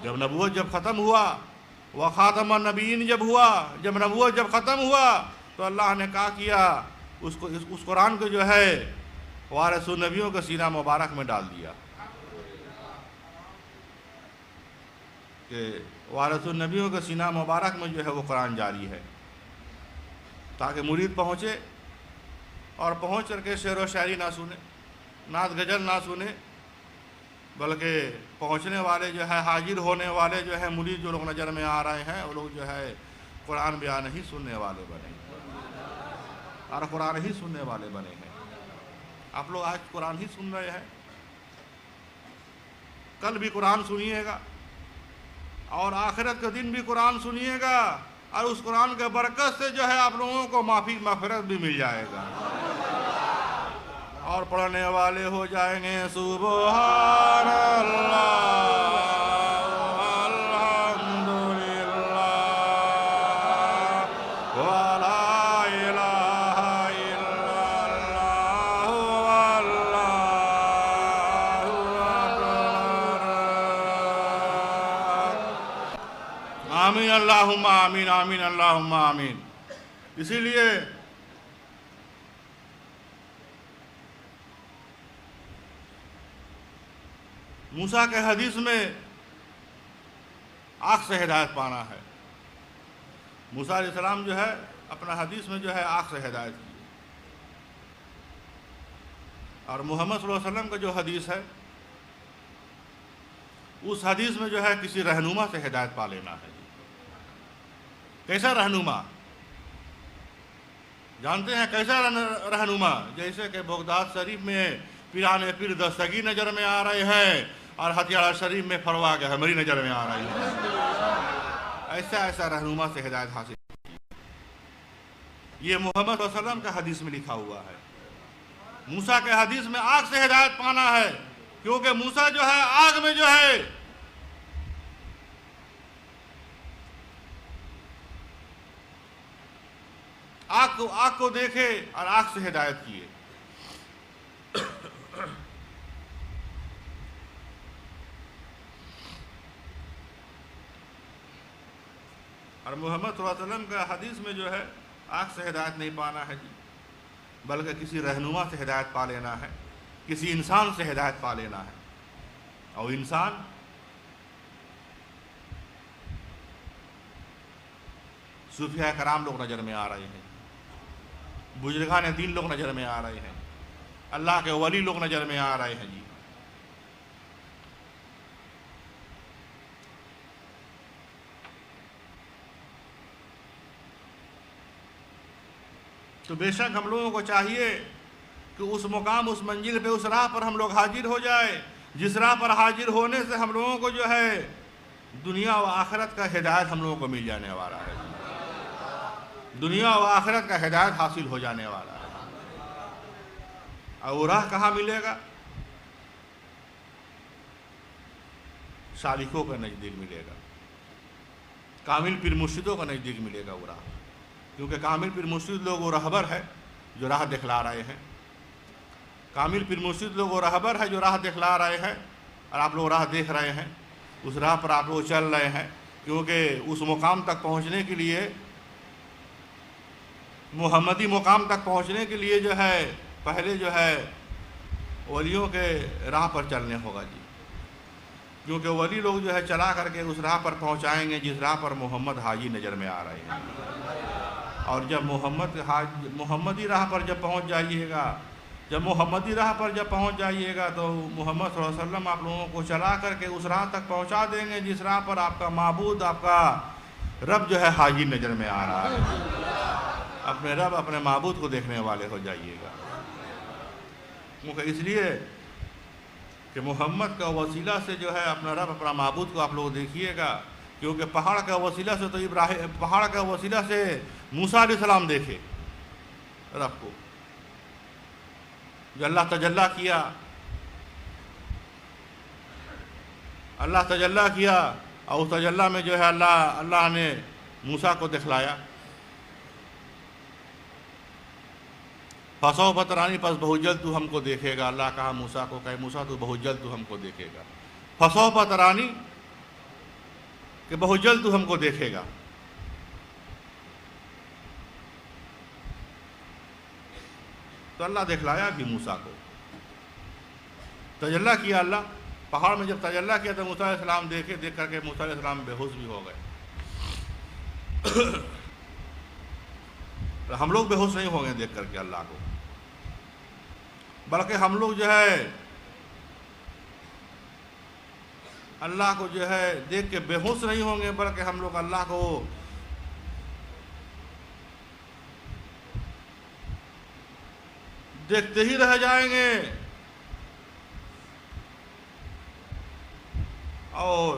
[SPEAKER 1] جب نبوت جب ختم ہوا، وہ خاتم النبیین جب ہوا، جب نبوت جب ختم ہوا تو اللہ نے کہا کیا اس قرآن کو جو ہے وارث النبیوں کا سینہ مبارک میں ڈال دیا، کہ وارث النبیوں کے سینہ مبارک میں جو ہے وہ قرآن جاری ہے، تاکہ مرید پہنچے اور پہنچ کر کے شعر و شاعری نہ سنے، نعت غزل نہ سنے، بلکہ پہنچنے والے جو ہے حاضر ہونے والے جو ہے مرید جو لوگ نظر میں آ رہے ہیں وہ لوگ جو ہے قرآن بیان ہی سننے والے بنے، اور قرآن ہی سننے والے بنے ہیں۔ آپ لوگ آج قرآن ہی سن رہے ہیں، کل بھی قرآن سنیے گا، اور آخرت کے دن بھی قرآن سنیے گا، اور اس قرآن کے برکت سے جو ہے آپ لوگوں کو معافی مغفرت بھی مل جائے گا، اور پڑھنے والے ہو جائیں گے سبحان اللہ الحمدللہ ولا الہ الا اللہ واللہ اکبر۔ آمین اللہم آمین، آمین اللہم آمین۔ اسی لیے موسیٰ کے حدیث میں آنکھ سے ہدایت پانا ہے۔ موسیٰ علیہ السلام جو ہے اپنا حدیث میں جو ہے آنکھ سے ہدایت کی، اور محمد صلی اللہ علیہ وسلم کا جو حدیث ہے اس حدیث میں جو ہے کسی رہنما سے ہدایت پا لینا ہے۔ کیسا رہنما؟ جانتے ہیں کیسا رہنما؟ جیسے کہ بغداد شریف میں پیران پیر دستگیر نظر میں آ رہے ہیں، اور ہتھیارہ شریف میں فروا گہمری نظر میں آ رہی ہے، ایسا رہنما سے ہدایت حاصل۔ یہ محمد صلی اللہ علیہ وسلم کا حدیث میں لکھا ہوا ہے۔ موسیٰ کے حدیث میں آگ سے ہدایت پانا ہے، کیونکہ موسیٰ جو ہے آگ میں جو ہے آگ کو دیکھے اور آگ سے ہدایت کیے۔ اور محمد صلی اللہ علیہ وسلم کا حدیث میں جو ہے آگ سے ہدایت نہیں پانا ہے جی، بلکہ کسی رہنما سے ہدایت پا لینا ہے، کسی انسان سے ہدایت پا لینا ہے۔ اور انسان صوفیاء کرام لوگ نظر میں آ رہے ہیں، بزرگان دین لوگ نظر میں آ رہے ہیں، اللہ کے ولی لوگ نظر میں آ رہے ہیں جی۔ تو بے شک ہم لوگوں کو چاہیے کہ اس مقام، اس منزل پہ، اس راہ پر ہم لوگ حاضر ہو جائے، جس راہ پر حاضر ہونے سے ہم لوگوں کو جو ہے دنیا و آخرت کا ہدایت ہم لوگوں کو مل جانے والا ہے، دنیا و آخرت کا ہدایت حاصل ہو جانے والا ہے۔ اور وہ راہ کہاں ملے گا؟ سالکوں کے نزدیک ملے گا۔ کامل پیر مرشدوں کا نزدیک ملے گا وہ راہ، کیونکہ کامل پیر مرشد لوگ وہ رہبر ہے جو راہ دکھلا رہے ہیں، کامل پیر مرشد لوگ وہ رہبر ہے جو راہ دکھلا رہے ہیں، اور آپ لوگ راہ دیکھ رہے ہیں، اس راہ پر آپ لوگ چل رہے ہیں، کیونکہ اس مقام تک پہنچنے کے لیے، محمدی مقام تک پہنچنے کے لیے جو ہے پہلے جو ہے ولیوں کے راہ پر چلنے ہوگا جی، کیونکہ ولی لوگ جو ہے چلا کر کے اس راہ پر پہنچائیں گے جس راہ پر محمد حاجی نظر میں آ رہے ہیں، اور جب محمدی راہ پر جب پہنچ جائیے گا، جب محمدی راہ پر جب پہنچ جائیے گا تو محمد صلی اللہ علیہ وسلم آپ لوگوں کو چلا کر کے اس راہ تک پہنچا دیں گے جس راہ پر آپ کا معبود، آپ کا رب جو ہے حاجی نظر میں آ رہا ہے، اپنے رب اپنے معبود کو دیکھنے والے ہو جائیے گا، کیونکہ اس لیے کہ محمد کا وسیلہ سے جو ہے اپنا رب اپنا معبود کو آپ لوگ دیکھیے گا، کیونکہ پہاڑ کا وسیلہ سے تو پہاڑ کا وسیلہ سے موسیٰ علیہ السلام دیکھے رب کو، جو اللہ تجلی کیا، اللہ تجلی کیا، اور اس تجلی میں جو ہے اللہ نے موسیٰ کو دکھلایا، فَسَوْفَ تَرَانِی، پس بہت جلد تو ہم کو دیکھے گا، اللہ کہا موسیٰ کو کہ موسیٰ تو بہت جلد تو ہم کو دیکھے گا، فَسَوْفَ تَرَانِی کہ بہت جلد تو ہم کو دیکھے گا، تو اللہ دکھلایا بھی موسیٰ کو، تجلی کیا اللہ، پہاڑ میں جب تجلی کیا تو موسیٰ علیہ السلام دیکھے، دیکھ کر کے موسیٰ علیہ السلام بے ہوش بھی ہو گئے، ہم لوگ بے ہوش نہیں ہوں گے دیکھ کر کے اللہ کو، بلکہ ہم لوگ جو ہے اللہ کو جو ہے دیکھ کے بے ہوش نہیں ہوں گے، بلکہ ہم لوگ اللہ کو دیکھتے ہی رہ جائیں گے، اور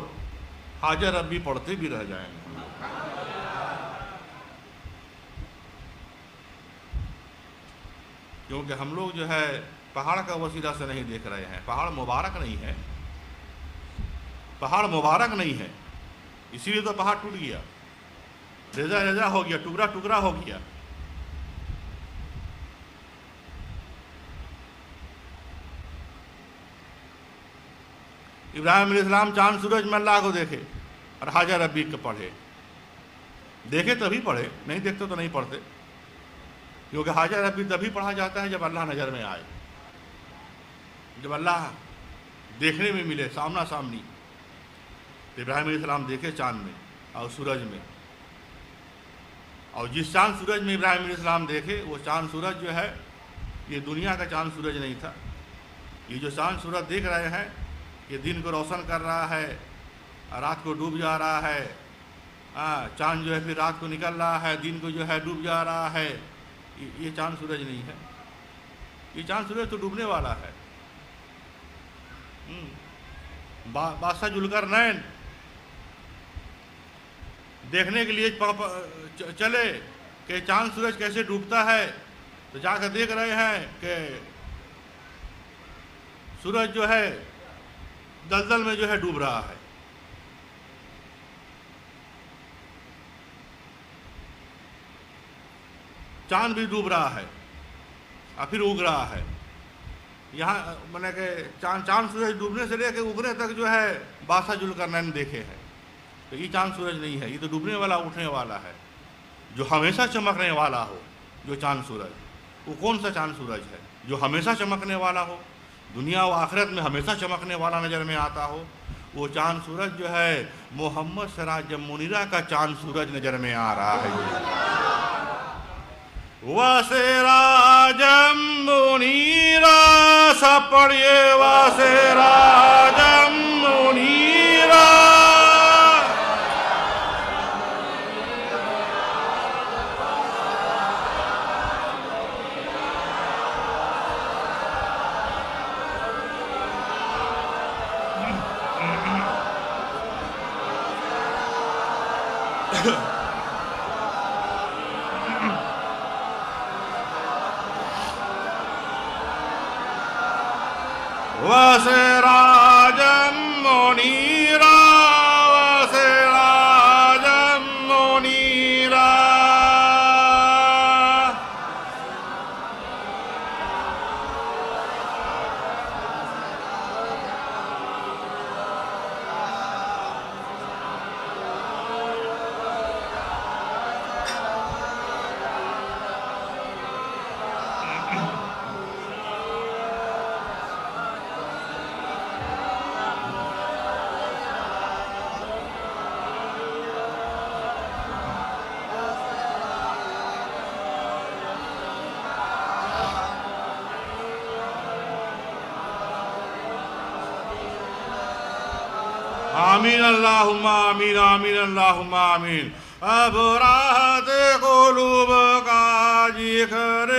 [SPEAKER 1] حاجہ ربی پڑھتے بھی رہ جائیں گے، کیونکہ ہم لوگ جو ہے پہاڑ کا وسیلہ سے نہیں دیکھ رہے ہیں، پہاڑ مبارک نہیں ہے، پہاڑ مبارک نہیں ہے، اسی لیے تو پہاڑ ٹوٹ گیا، ریزہ ریزہ ہو گیا، ٹکڑا ٹکڑا ہو گیا، ابراہیم علیہ السلام چاند سورج میں اللہ کو دیکھے اور حاجہ ربی کو پڑھے، دیکھے تبھی پڑھے، نہیں دیکھتے تو نہیں پڑھتے، کیونکہ حاجہ ربی تبھی پڑھا جاتا ہے جب اللہ نظر میں آئے، جب اللہ دیکھنے میں ملے سامنا سامنی، تو ابراہیم علیہ السلام دیکھے چاند میں اور سورج میں، اور جس چاند سورج میں ابراہیم علیہ السلام دیکھے وہ چاند سورج جو ہے یہ دنیا کا چاند سورج نہیں تھا، یہ جو چاند سورج دیکھ رہے ہیں یہ دن کو روشن کر رہا ہے، رات کو ڈوب جا رہا ہے، چاند جو ہے پھر رات کو نکل رہا ہے، دن کو جو ہے ڈوب جا رہا ہے، یہ چاند سورج نہیں ہے، یہ چاند سورج تو ڈوبنے والا ہے، بادشاہ ذوالقرنین دیکھنے کے لیے چلے کہ چاند سورج کیسے ڈوبتا ہے، تو جا کر دیکھ رہے ہیں کہ سورج جو ہے دلدل میں جو ہے ڈوب رہا ہے، چاند بھی ڈوب رہا ہے اور پھر اگ رہا ہے، یہاں میں نے کہ چاند سورج ڈوبنے سے لے کے اگنے تک جو ہے بادشاہ ذوالقرنین دیکھے ہیں، تو یہ چاند سورج نہیں ہے، یہ تو ڈوبنے والا اٹھنے والا ہے، جو ہمیشہ چمکنے والا ہو، جو چاند سورج، وہ کون سا چاند سورج ہے جو ہمیشہ چمکنے والا ہو، دنیا و آخرت میں ہمیشہ چمکنے والا نظر میں آتا ہو، وہ چاند سورج جو ہے محمد سراج منیرہ کا چاند سورج نظر میں آ رہا ہے، وَسِرَاجًا مُنِيرًا، سب پڑھئے وَسِرَاجًا مُنِيرًا، وَسِرَاجًا مُنِيرًا، وَسِرَاجًا آمین اللہم آمین آمین اللہم آمین اب راحت قلوب کا ذکر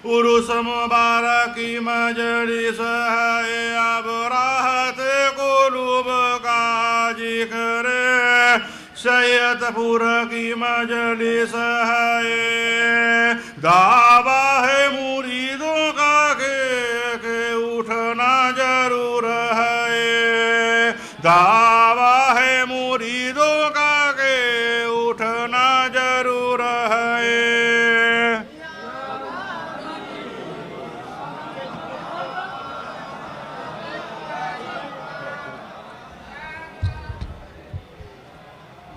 [SPEAKER 1] عرس مبارک کی مجلس ہے اب راحت قلوب کا ذکر سید پور کی مجلس ہے دعویٰ ہے مریدوں کا کہ اٹھنا ضرور ہے دعویٰ ہے مریدوں کا کہ اٹھنا ضرور ہے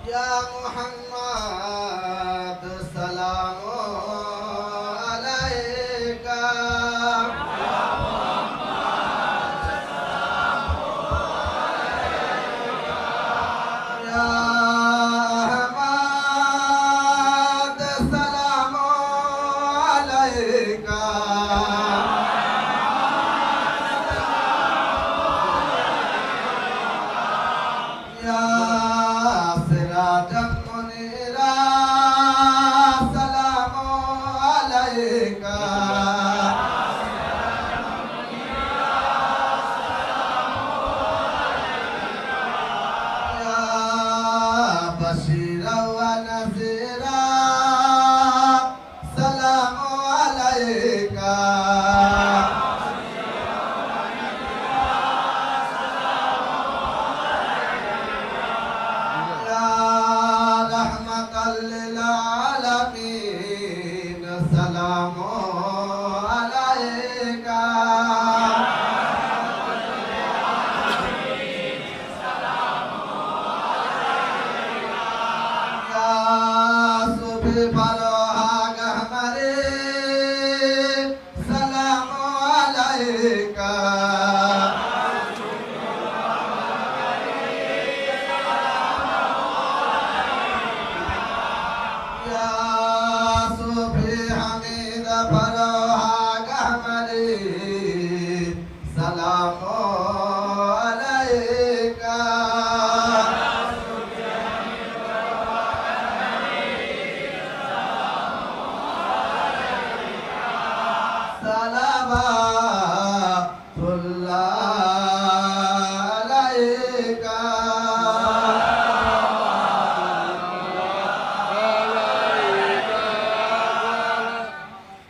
[SPEAKER 2] یا محمد سلام علیکہ یا احمد سلام علیکہ یا سراجا منیرا سلام علیکہ یا بشیرا و نذیرا سلام علیکہ للعالمین سلام علیکہ یا صبح بروہاگ ہمارے سلام علیکہ سلام علیکہ صلوات اللہ علیکہ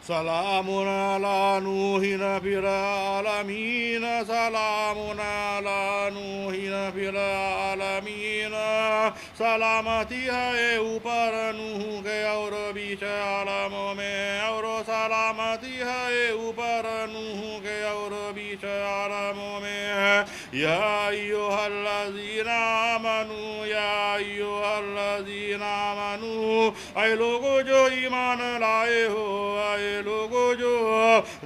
[SPEAKER 1] سلام علی نوح فی العالمین سلام علی نوح فی العالمین سلامتی ہے اوپر نوح کے اور بیچ عالموں میں اور سلامتی ہے اوپر نوح کے اور بیچ عالموں میں یا ایھا الذین آمنوا یا ایھا الذین آمنوا اے لوگو جو ایمان لائے ہو اے لوگو جو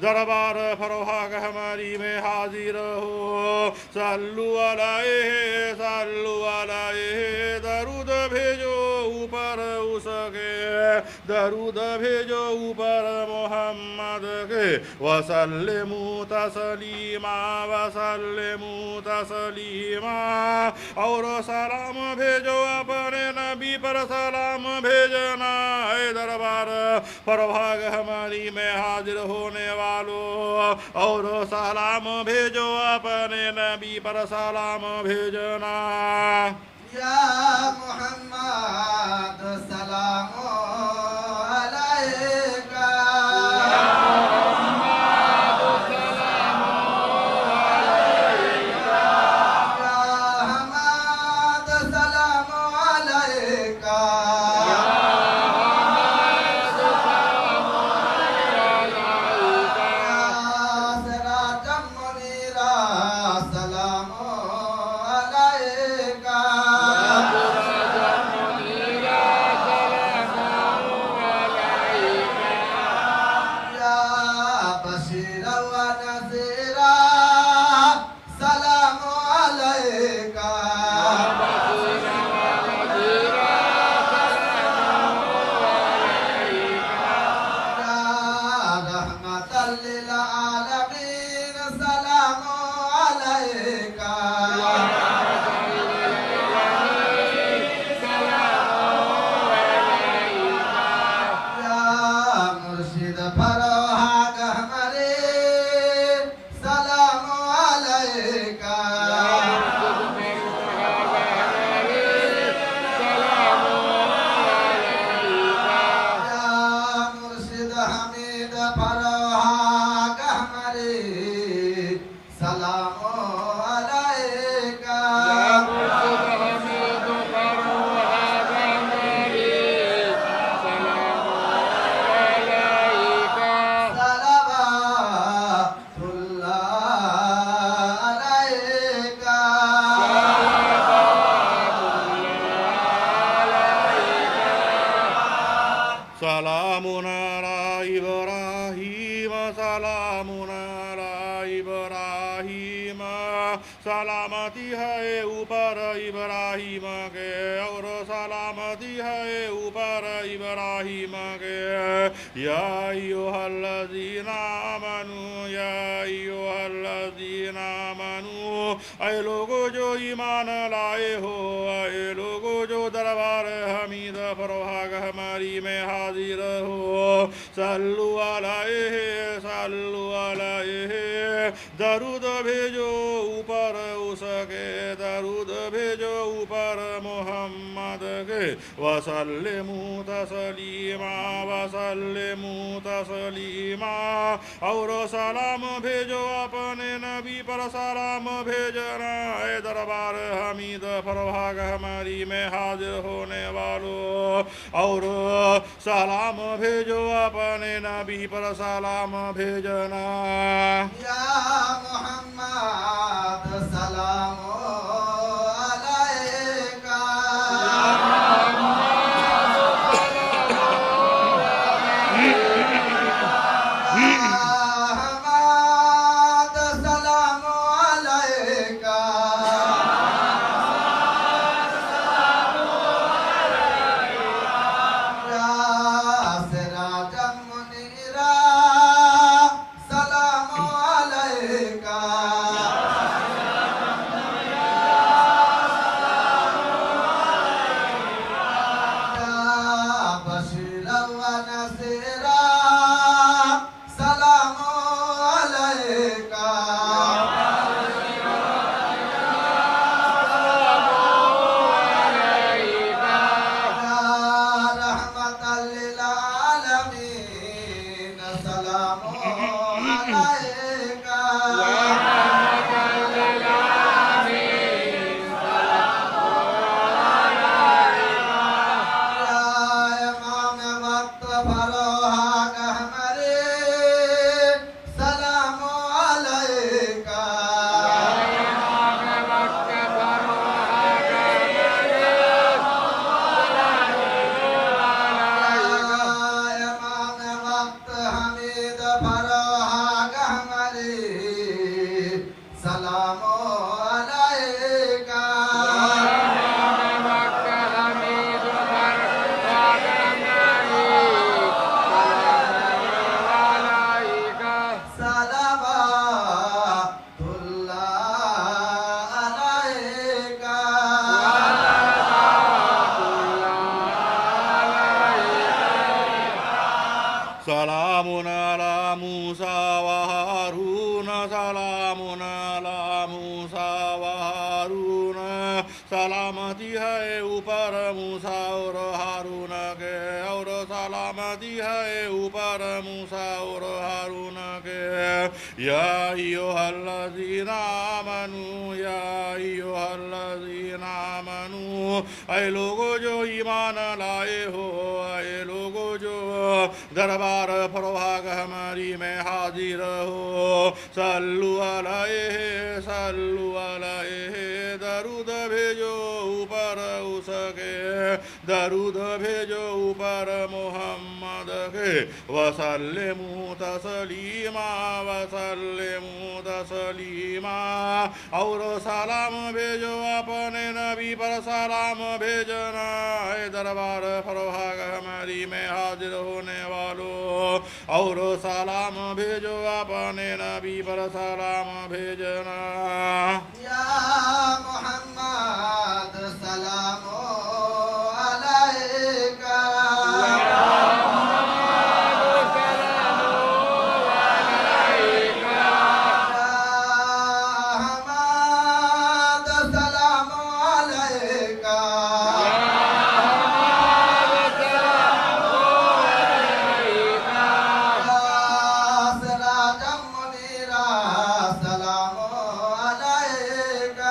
[SPEAKER 1] دربار فروخت ہماری میں حاضر ہو صلو علیہ درود بھیجو اوپر اس کے درود بھیجو اوپر محمد کے وسلموا تسلیما اور سلام بھیجو اپنے نبی پر سلام بھیجنا اے دربار فروخت ہماری میں حاضر ہونے والوں اور سلام بھیجو اپنے نبی پر سلام بھیجنا
[SPEAKER 2] یا محمد سلام علیکہ سلام علیکہ
[SPEAKER 1] ابراہیم کے اور سلامتی ہے اوپر ابراہیم کے یا ایھا الذین آمنوا یا ایھا الذین آمنوا اے لوگو جو ایمان لائے ہو اے لوگو جو دربار حمید فروغ ہماری میں حاضر ہو صلو علیہ درود بھیجو اوپر اس کے درود بھیجو اوپر محمد کے وسلموا تسلیما اور سلام بھیجو اپنے نبی پر سلام بھیجنا اے دربار حمید فروغ ہماری میں حاضر ہونے والوں اور سلام بھیجو اپنے نبی پر سلام بھیجنا
[SPEAKER 2] یا محمد سلام علیکہ
[SPEAKER 1] سلام علی موسیٰ و ہارون سلام علی موسیٰ و ہارون سلامتی ہے اوپر موسیٰ اور ہارون کے اور سلامتی ہے اوپر موسیٰ اور ہارون کے یا ایھا الذین آمنوا یا ایھا الذین آمنوا اے لوگو جو ایمان لائے ہو اے لوگو جو دربار فروغ ہماری میں حاضر ہو صلو علیہ درود بھیجو اوپر اس کے درود بھیجو اوپر محمد کے وسلموا تسلیما اور سلام بھیجو اپنے نبی پر سلام بھیجنا اے دربار فروغ ہماری میں حاضر ہونے والوں اور سلام بھیجو اپنے نبی پر سلام بھیجنا
[SPEAKER 2] یا محمد سلام علیکہ سلام علیکہ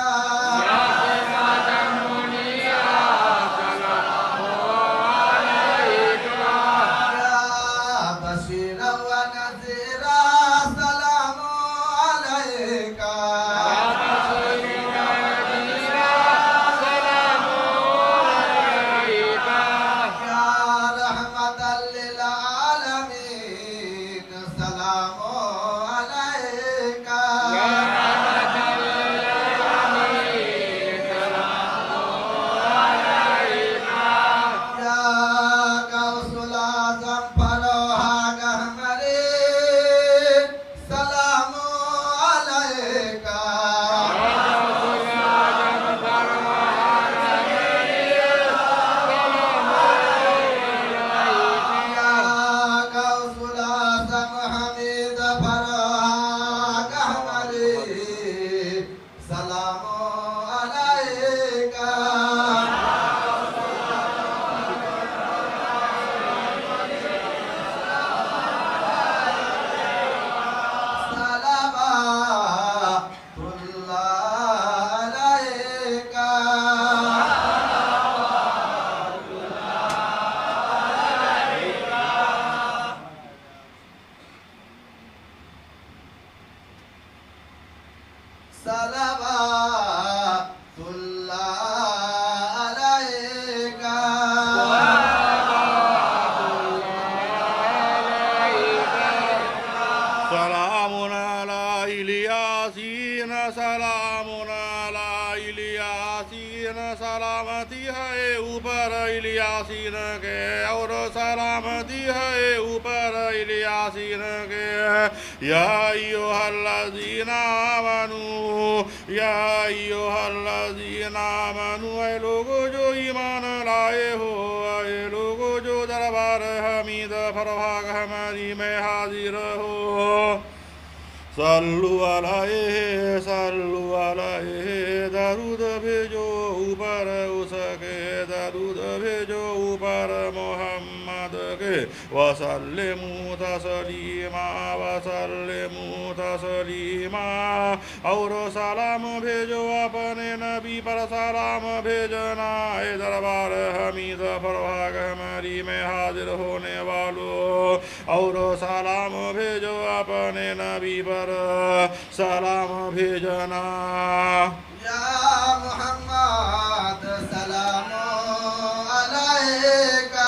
[SPEAKER 1] سلامتی ہے اوپر الیاسین کے اور سلامتی ہے اوپر الیاسین کے یا ایھا الذین آمنوا یا ایھا الذین آمنوا اے لوگو جو ایمان لائے ہو اے لوگو جو دربار حمید فربھاگ ہماری میں حاضر ہو صلو علیہ درود بھیجو اوپر اس کے درود بھیجو اوپر محمد کے وسلموا تسلیما اور سلام بھیجو اپنے نبی پر سلام بھیجنا اے دربار حمید فربھاگ ہماری میں حاضر ہونے والوں اور سلام بھیجو اپنے نبی پر سلام بھیجنا
[SPEAKER 2] یا محمد سلام علیکہ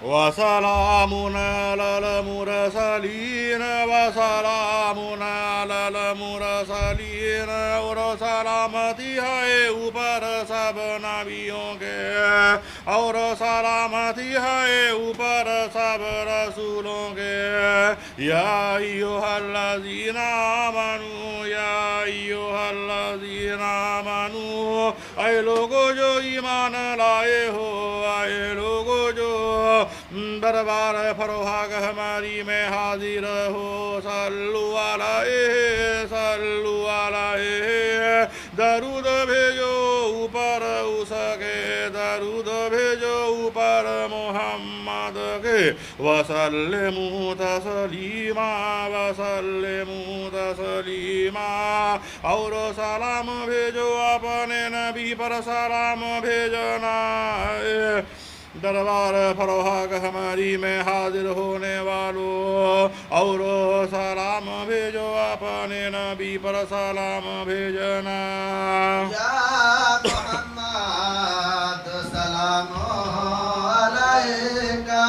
[SPEAKER 1] وسلام على المرسلين وسلام على المرسلين اور سلامتی ہے اوپر سب نبیوں کے اور سلامتی ہے اوپر سب رسولوں کے یا ایھا الذین آمنوا یا ایھا الذین آمنوا اے لوگو جو ایمان لائے ہو اے لوگو جو دربار فربھاگ ہماری میں حاضر ہو صلو علیہ درود بھیجو اوپر اس کے درود بھیجو اوپر محمد کے وسلموا تسلیما اور سلام بھیجو اپنے نبی پر سلام بھیجنا دربار فربھاگ ہماری میں حاضر ہونے والوں اور سلام بھیجو اپنے نبی پر سلام بھیجنا
[SPEAKER 2] یا محمد سلام علیکہ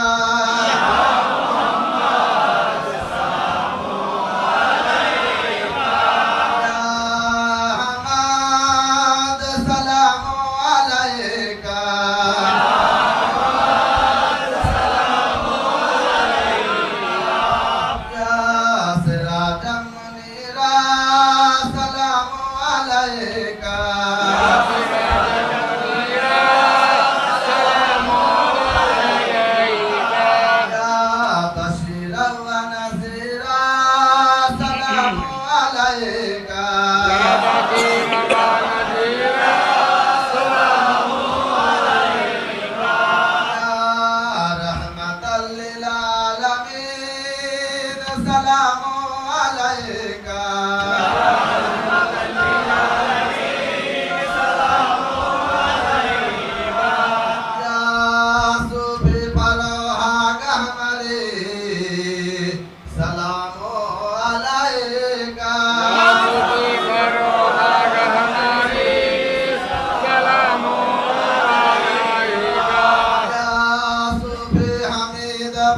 [SPEAKER 2] پر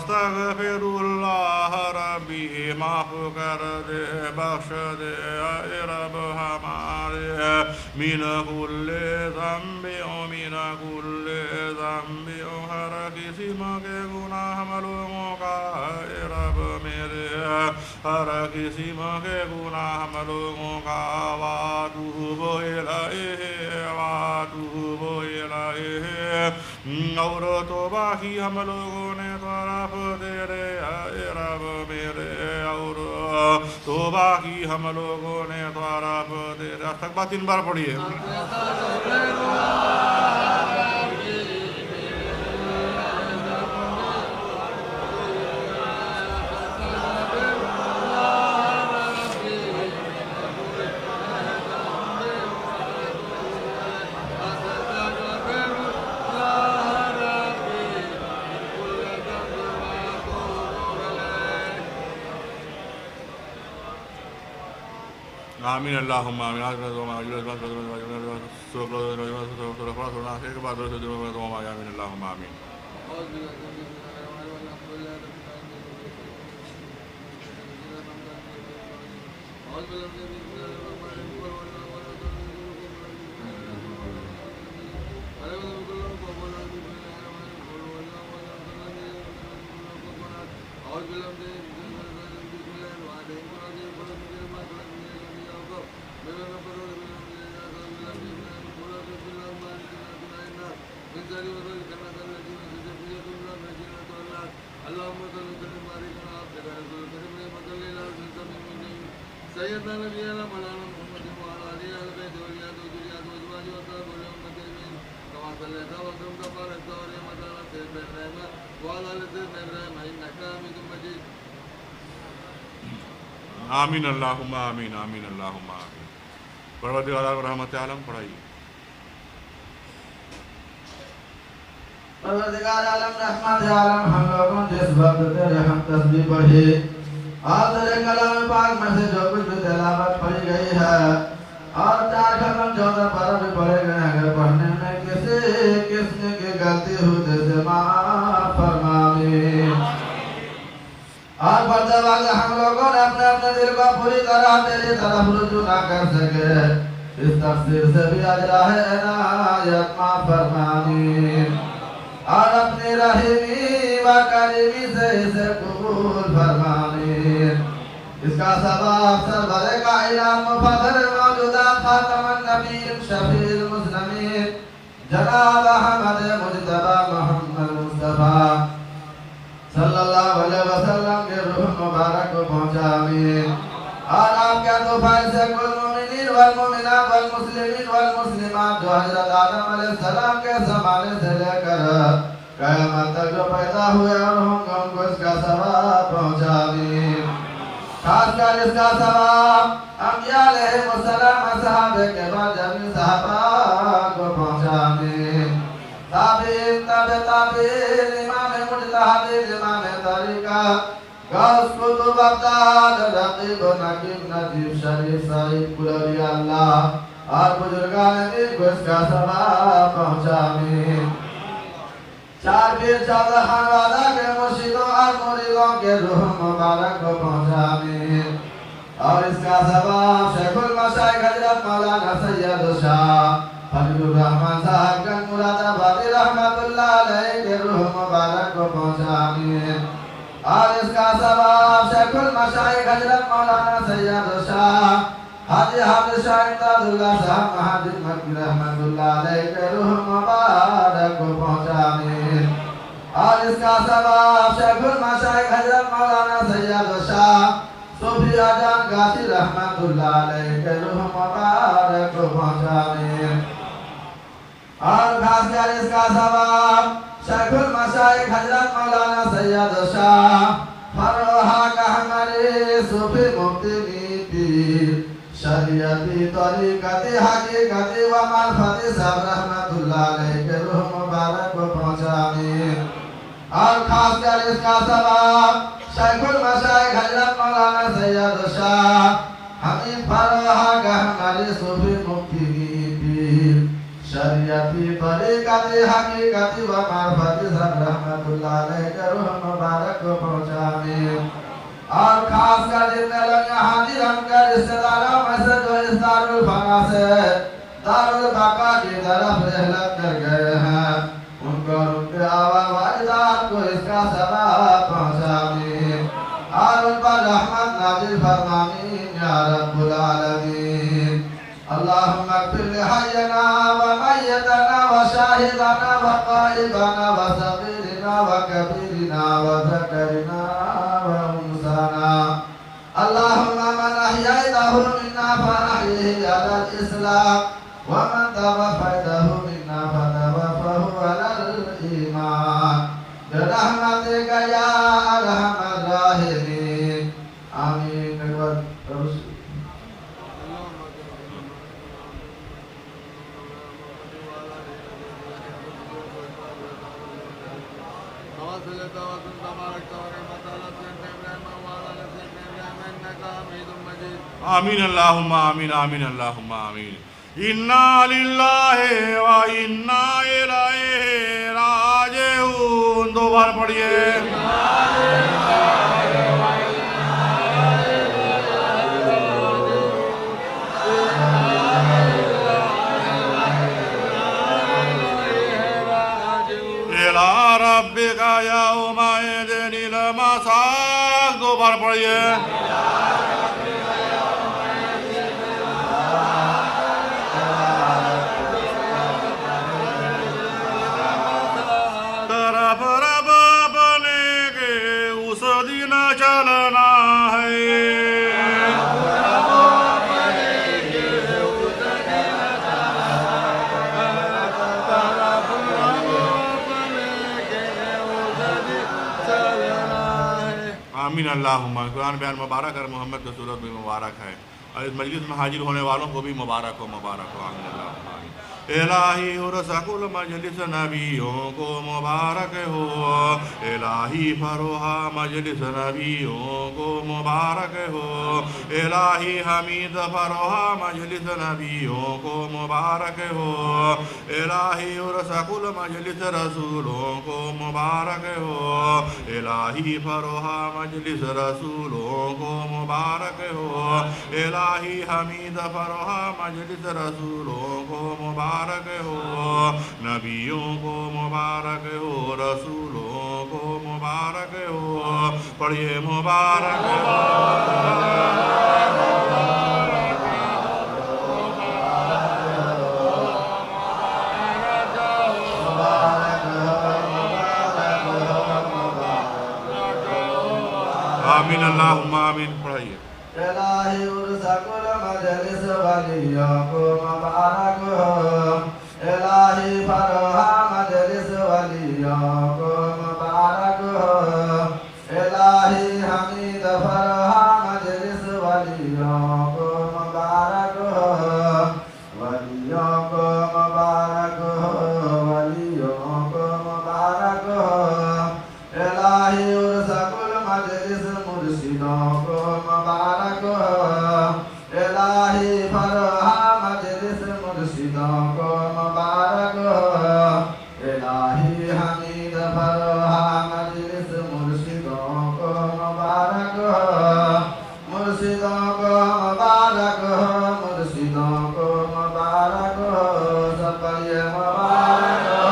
[SPEAKER 1] استغفر اللہ ربی معاف کر دے بخش دے اے رب ہمارے من کل ذنب و من کل ذنب و ہر قسم کے گناہ ہم لوگوں کا اے رب میرے ہر قسم کے گناہ ہم لوگوں کا واتوب الیہ واتوب الیہ اور توبہ کی ہم لوگوں نے طرف تیرے اے رب میرے اور توبہ کی ہم لوگوں نے طرف تیرے استغفار 3 بار پڑھیے آمین اللہم آمین آمین اللہم آمین
[SPEAKER 3] سيدنا نبينا مولانا محمد وعلى آله وصحبه وذريته وأزواجه وصحبه والمسلمين كما صليت وسلمت وباركت ورحمت على سيدنا إبراهيم وعلى آل سيدنا إبراهيم إنك حميد مجيد
[SPEAKER 1] آمین اللہم آمین آمین اللہم آمین پروردگار عالم رحمت عالم پڑھائیے
[SPEAKER 2] پروردگار عالم رحمت عالم ہم لوگوں جس وقت تیرے ہم تسبیح پڑھی اور تیرے کلام پاک میں سے جو کچھ بھی تلاوت پڑھی گئی ہے اور 4 ختم 14 پارہ بھی پڑھے گئے ہیں اگر پڑھنے میں کسی قسم کی غلطی ہوتے سے معاف فرمائے اور پڑھتے وقت ہم لوگوں نے اپنے دل کو پوری طرح تیری طرف رجوع نہ کر سکے اس تقصیر سے بھی اجراہ عنایت معاف فرمائے اور اپنی رحیمی و کریمی سے اسے قبول فرمائے اس کا ثواب سرور کائنات مفضل موجودات خاتم النبیین شفیع المسلمین جناب احمد مجتبی محمد مصطفیٰ صلی اللہ علیہ وسلم کے روح مبارک کو پہنچا آمین اور آپ کے توفیل سے کل مومنین والمومنات والمسلمین والمسلمات جو حضرت آدم علیہ السلام کے زمانے سے لے کر قیامت تک جو پیدا ہوئے اور ہوں گے ان کو اس کا ثواب پہنچا آمین خاص کر اس کا ثواب انبیاء علیہ السلام صحابہ کے بعد جمعی صحابہ کو پہنچا آمین تابعین تابعین امام مجتہدین امام طریقہ غوث قطب ابدال رقیب و نقیب نجیب شریف سعید کل اولیاء اللہ اور بزرگان دین کو اس کا ثواب پہنچا آمین 4 پیر 14 خانوادہ کے مرشدوں اور مریدوں کے روح مبارک کو پہنچا آمین اور اس کا ثواب شیخ المشائخ حضرت مولانا سید شاہ حبیب الرحمن صاحب گنج مراد آبادی رحمت اللہ علیہ کے روح مبارک کو پہنچا آمین اور اس کا ثواب شیخ المشائخ حضرت مولانا سید شاہ حاجی حافظ شاہ امداد اللہ صاحب مہاجر مکی رحمت اللہ علیہ کے روح مبارک کو پہنچا آمین اور اس کا ثواب شیخ المشائخ حضرت مولانا سید شاہ صوفی آجان غازی رحمت اللہ علیہ کے روح مبارک کو پہنچا آمین اور خاص کر اس کا ثواب شیخ المشائخ حضرت مولانا سید شاہ فروحہ کا ہمارے صوفی مفتی پیر شریعتی طریقتی حقیقتی و معرفتی صاحب رحمت اللہ علیہ کے روح مبارک کو پہنچا آمین اور خاص کر اس کا ثواب شیخ المشائخ حضرت مولانا سید شاہ حمید فروحہ کا ہمارے صوفی مفتی پیر شریعتی طریقت حقیقت و معرفت سب رحمت اللہ علیہ کے روح مبارک کو پہنچا آمین اور خاص کر جتنے لوگ یہاں حاضر ہم کے رشتہ داروں میں سے جو اس دارالفنا سے دارالبقا کی طرف رحلت کر گئے ہیں ان کو ان کے آبا و اجداد کو اس کا ثواب پہنچا آمین اور ان پر رحمت نازل فرمامین یا رب العالمین اللهم اغفر لحينا وميتنا وشاهدنا وغائبنا وصغيرنا وكبيرنا وذكرنا وانثانا اللهم من احييته منا فاحيه على الاسلام ومن توفيته منا فتوفه على الايمان برحمتك يا ارحم الراحمين آمين.
[SPEAKER 1] آمین اللہم آمین آمین اللہم آمین. انا للہ و انا الیہ راجعون. دو بار پڑھیے. الی ربک یومئذ المساق. دو بار پڑھیے. چلنا ہے آمین اللہم. قرآن بیان مبارک اور محمد کی صورت بھی مبارک ہے اور اس مجلس میں حاضر ہونے والوں کو بھی مبارک ہو مبارک ہو. آمین اللہم. الہی عرص کل مجلس نبیوں کو مبارک ہو. الہی فروحہ مجلس نبیوں کو مبارک ہو. الہی حمید فروحہ مجلس نبیوں کو مبارک ہو. الہی عرص کل مجلس رسولوں کو مبارک ہو. الہی فروحہ مجلس رسولوں کو مبارک ہو. الہی حمید فروحہ مجلس رسولوں کو مبارک ہو. نبیوں کو مبارک ہو. رسولوں کو مبارک ہو. پڑھیے مبارک ہو. آمین اللہم آمین. پڑھائیے.
[SPEAKER 2] الہی عرص کل مجلس ولیوں کو مبارک ہو. الہی فروحہ مجلس ولیوں کو مبارک ہو. الہی حمید فروحہ مجلس ولیوں کو مبارک ہو. ولیوں کو مبارک ہو. ولیوں کو مبارک ہو. الہی عرص کل مجلس مرشدوں کو مبارک ہو. الہی فروحہ مجلس مرشدوں کو مبارک ہو. الہی حمید فروحہ مجلس مرشدوں کو مبارک ہو. مرشدوں کو مبارک ہو. مرشدوں کو مبارک ہو. سب پڑھیے مبارک ہو.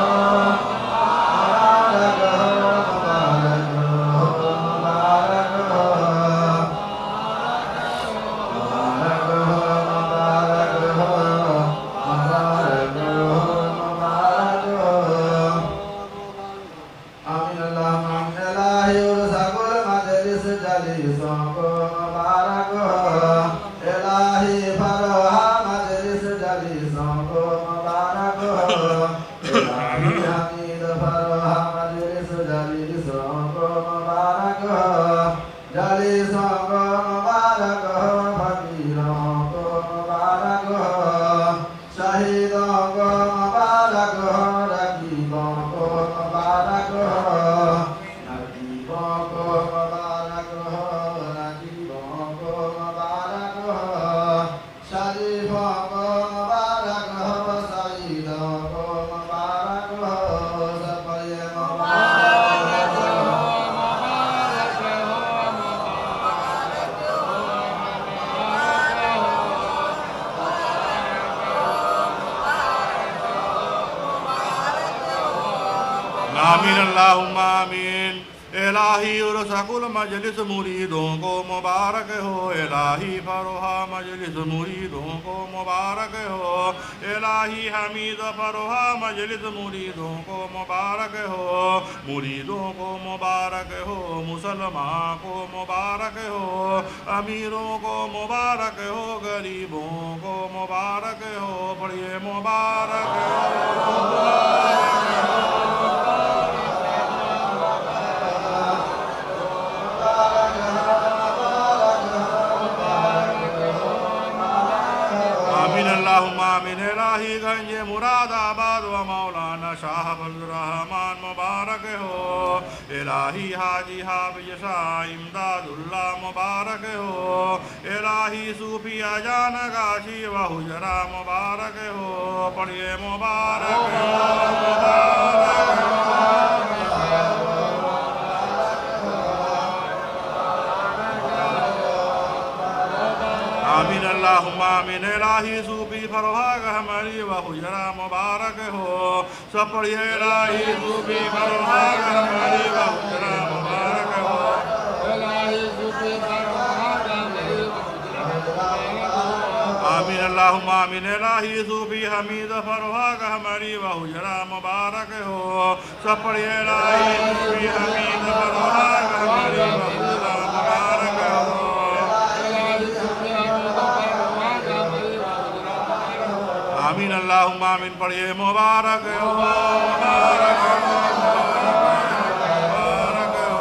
[SPEAKER 1] آمین اللہم آمین الہی ارسکل مجلس مریدوں کو مبارک ہو الہی فروہا مجلس مریدوں کو مبارک ہو الہی حمید فروہا مجلس مریدوں کو مبارک ہو مریدوں کو مبارک ہو مسلمان کو مبارک ہو امیروں کو مبارک ہو غریبوں کو مبارک ہو پڑھیے مبارک ہو اللہم آمین الہی گنج مراد آباد و مولانا شاہ فضل الرحمن مبارک ہو الہی حاجی حافظ شاہ امداد اللہ مبارک ہو الہی صوفی اجان گاشی و حجرہ مبارک ہو پڑھیے مبارک ہو آمین اللہم آمین الہی صوفی فروہاگ ہماری و حجرہ مبارک ہو سب پڑھیے الہی صوفی فروہاگ ہماری و حجرہ مبارک ہو
[SPEAKER 4] الہی صوفی فروہاگ ہماری و حجرہ مبارک ہو
[SPEAKER 1] آمین اللہم آمین الہی صوفی حمید فروہاگ ہماری و حجرہ مبارک ہو سب پڑھیے الہی صوفی حمید فروہاگ ہماری و حجرہ مبارک ہو آمین اللہم آمین پڑھیے مبارک ہو مبارک ہو مبارک ہو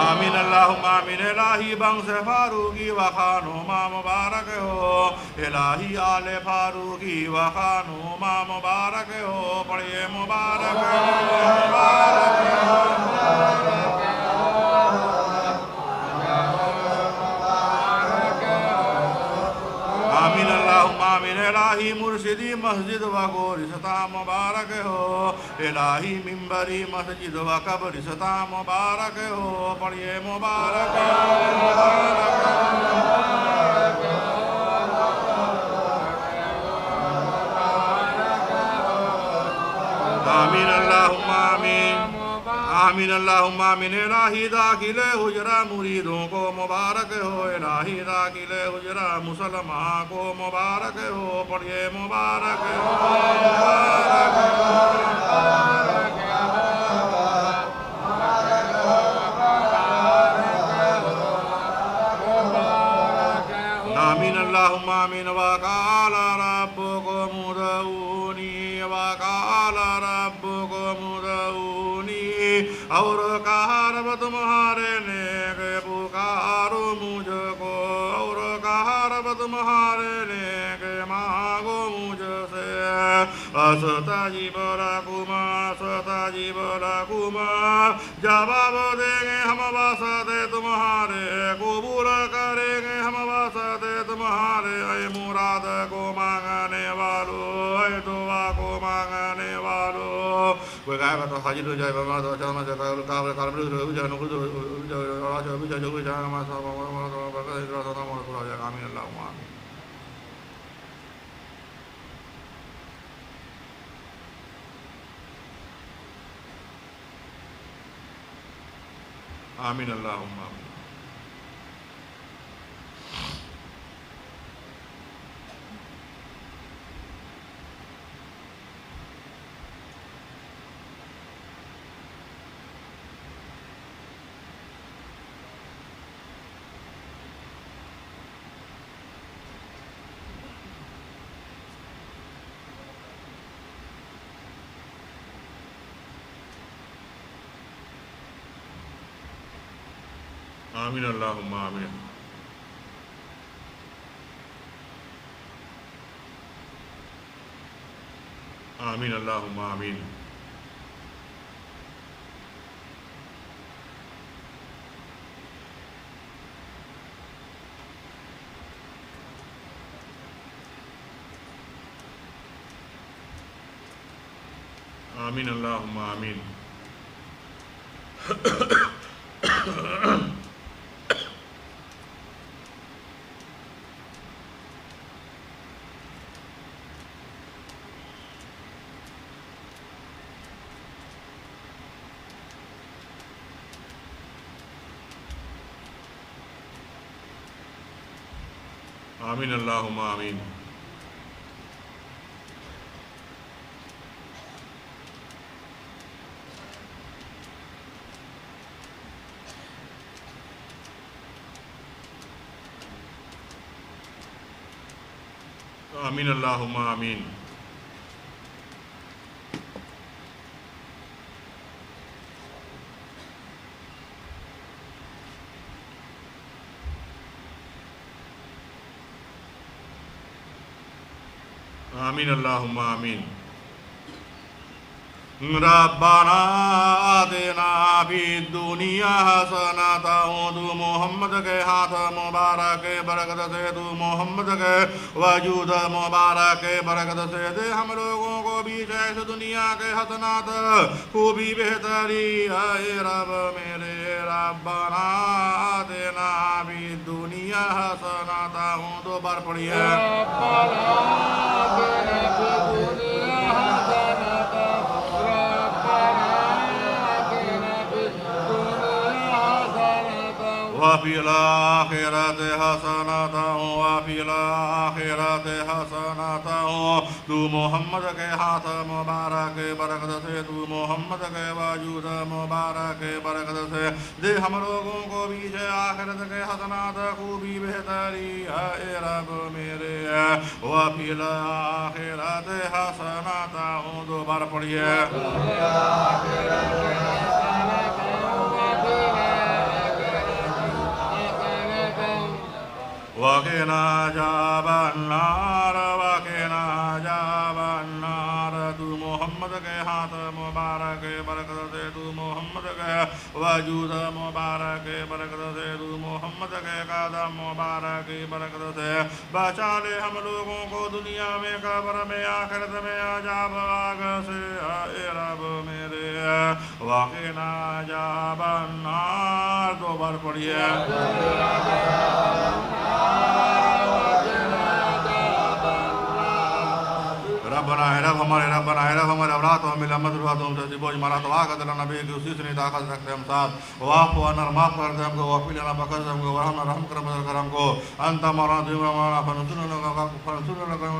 [SPEAKER 1] آمین اللہم آمین الہی بنگ سے فاروقی و خانوما مبارک ہو الہی آل فاروقی و خانوما مبارک ہو پڑھیے مبارک ہو مبارک ہو آمین اللہم آمین الہی مرشدی مسجد و گورستہ مبارک ہو الہی منبری مسجد و قبرستہ مبارک ہو پڑھیے مبارک ہو مبارک آمین اللہم آمین آمین اللہم آمین الہی داخل حجرہ مریدوں کو مبارک ہو الہی داخل حجرہ مسلمان کو مبارک ہو پڑھیے مبارک ہو مبارک آمین اللہم آمین وقال ربکم ادعونی وقال ربکم ادعونی اور کہا رب تمہارے نیک پکارو مجھ کو اور کہا رب تمہارے نیک مانگو مجھ سے استجیب لکم استجیب لکم جواب دیں گے ہم واسطے تمہارے قبول کریں گے ہم واسطے تمہارے اے مراد کو مانگنے والو اے دعا کو مانگنے والو کوئی گائے بات حاجر ہو جائے بابا تو چلنا سے کابل کاربل ہو جائے نقل ہو جائے جو جائے ہمارا سب ہو جائے آمین اللہم آمین آمین اللہم آمین آمین اللہم آمین آمین اللہم آمین آمین اللہم آمین آمین اللہم آمین آمین اللہم آمین آمین اللہم آمین ربنا آتنا فی الدنیا حسنۃ تو محمد کے ہاتھ مبارک برکت سے تو محمد کے وجود مبارک برکت سے دے ہم لوگوں کو بھی جیسے دنیا کے حسنات خوبی بہتری اے رب میرے ربنا آتنا فی الدنیا حسنۃ دو بار پڑھیے وفي الآخرة حسنة وفي الآخرة حسنة تو محمد کے ہاتھ مبارک برکت سے تو محمد کے وجود مبارک برکت سے دے ہم لوگوں کو بھی ہے آخرت کے حسنات خوبی بہتری اے رب میرے وفي الآخرة حسنة دو بار پڑھیے وقنا عذاب النار وقنا عذاب النار تو محمد کے ہاتھ مبارک برکت سے تو محمد کے وجود مبارک برکت سے تو محمد کے قدم مبارک برکت سے بچا لے ہم لوگوں کو دنیا میں قبر میں آخرت میں عذاب آگ سے اے رب میرے وقنا عذاب النار دو بار پڑھیے ربنا اے رب ہمارے ربنا اے رب ہمارے اولاد و ہمیں امت روح تم سے بوجھ مارا تو آقا دلنا نبی کی اسی سے نہیں طاقت رکھتے ہم ساتھ واف و انر معاف کر دے ہم کو وفی لنا بخش ہم کو ورحمنا رحم کرم ہم کو انت مولانا دیم مولانا فنسون لگا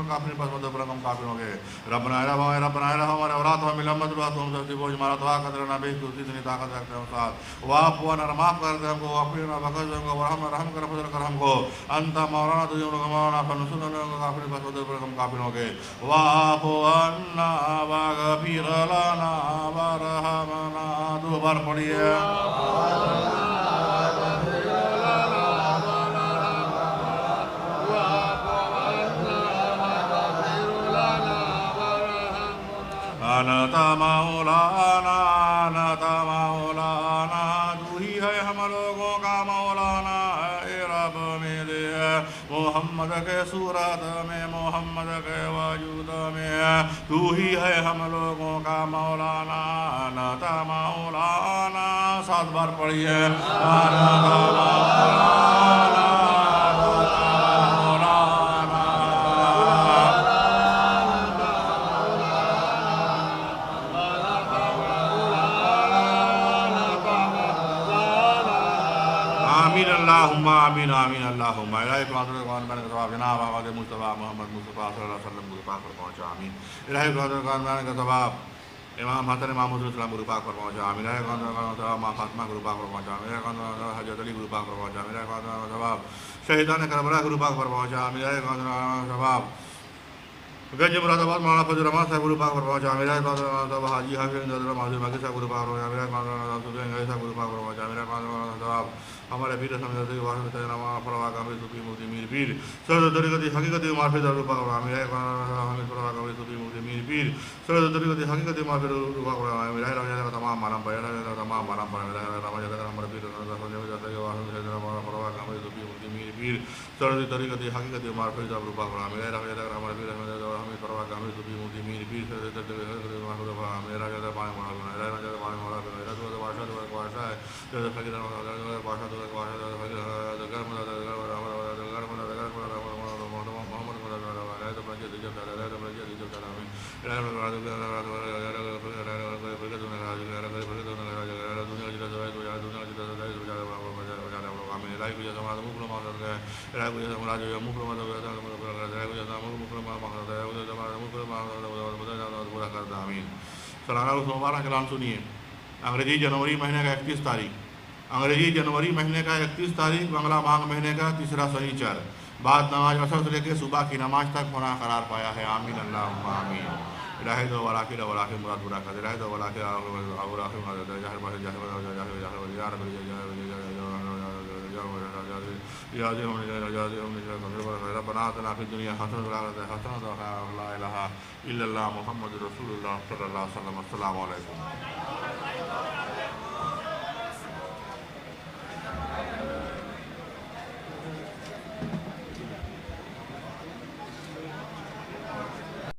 [SPEAKER 1] کافر پس مدد برکم کافر ہو گئے ربنا اے رب ہمارے اولاد و ہمیں امت روح تم سے بوجھ مارا تو آقا دلنا نبی کی اسی سے نہیں طاقت رکھتے ہم ساتھ واف و انر معاف کر دے ہم کو وفی لنا بخش ہم کو ورحمنا رحم کرم ہم کو انت مولانا دیم مولانا فنسون لگا کافر پس مدد برکم کافر ہو گئے واف و واغفر لنا وارحمنا دو بار پڑھیے انت مولانا تو ہی ہے ہم لوگوں کا مولانا اے رب میرے محمد کے صورت میں محمد کے وجود میں تو ہی ہے ہم لوگوں کا مولانا انت مولانا 7 بار پڑھیے انت مولانا اللہم آمین آمین اللہم الہی قرآن قرآن میں نے ثواب جناب آباد مصطفیٰ محمد مصطفیٰ صلی اللہ علیہ وسلم گرو پاک پر پہنچا آمین الہی قرآن میں نے ثواب امام حسن امام حضور السلام گرو پاک پر پہنچا آمین الہی قرآن ثواب ماں فاطمہ گرو پاک پر پہنچا الہی قرآن حضرت علی گرو پاک پر پہنچا الہی قرآن ثواب شہیدان کربلا گرو پاک پر پہنچا آمین الہی قرآن ثواب گنج مراد آباد مولانا فضل الرحمان صاحب گرو پاک پر پہنچا الہی قرآن ثواب حاجی حافظ نظر معذور مکی صاحب گرو پاک پر پہنچا الہی قرآن صاحب صاحب گرو پاک پر پہنچا الہی قرآن ثواب ہمارے پیر سمجھتے ہیں واحد تجربہ فروا کامل صوفی مفتی میر پیر سرد طریقتی حقیقتی معرفت روپا عامر ہے ہمیں فروا کامل صوفی مفتی میر پیر سرد طریقتی حقیقتی معرفت روپا عامر ہے رہا تمام مانم پر تمام مانم پر ہمارے پیر سمجھتے ہیں واحد تجربہ فروا کامل صوفی مفتی میر پیر سرد طریقتی حقیقتی معرفت روپا عامر ہے رہا ہمارے پیر سمجھتے ہیں ہمیں فروا کامل صوفی مفتی میر پیر سرد طریقتی معرفت روپا عامر ہے رہا پانی مولا ہے رہا پانی مولا ہے رہا بادشاہ ہے فقیر بادشاہ کوئی زمانہ مکرم مقصد ہے الہی کوئی زمانہ جو مکرم مقصد ہے الہی کوئی زمانہ مکرم مقصد ہے کوئی زمانہ مکرم مقصد پورا کر دے آمین سالانہ روز مبارک اعلان سنیے انگریزی جنوری مہینے کا 31 تاریخ انگریزی جنوری مہینے کا 31 تاریخ بنگلہ ماہ مہینے کا تیسرا شنیچر بعد نماز عصر سے لے کے صبح کی نماز تک ہونا قرار پایا ہے آمین اللہم آمین الہی دو ولاکر ولاکر مراد برا کر الہی دو ولاکر ولاکر مراد جاہر باشد جاہر باشد جاہر باشد یا رب ربنا آتنا فی الدنیا حسنۃ وفی الآخرۃ حسنۃ وقنا عذاب النار لا الہ الا اللہ محمد رسول اللہ صلی اللہ علیہ وسلم السلام علیکم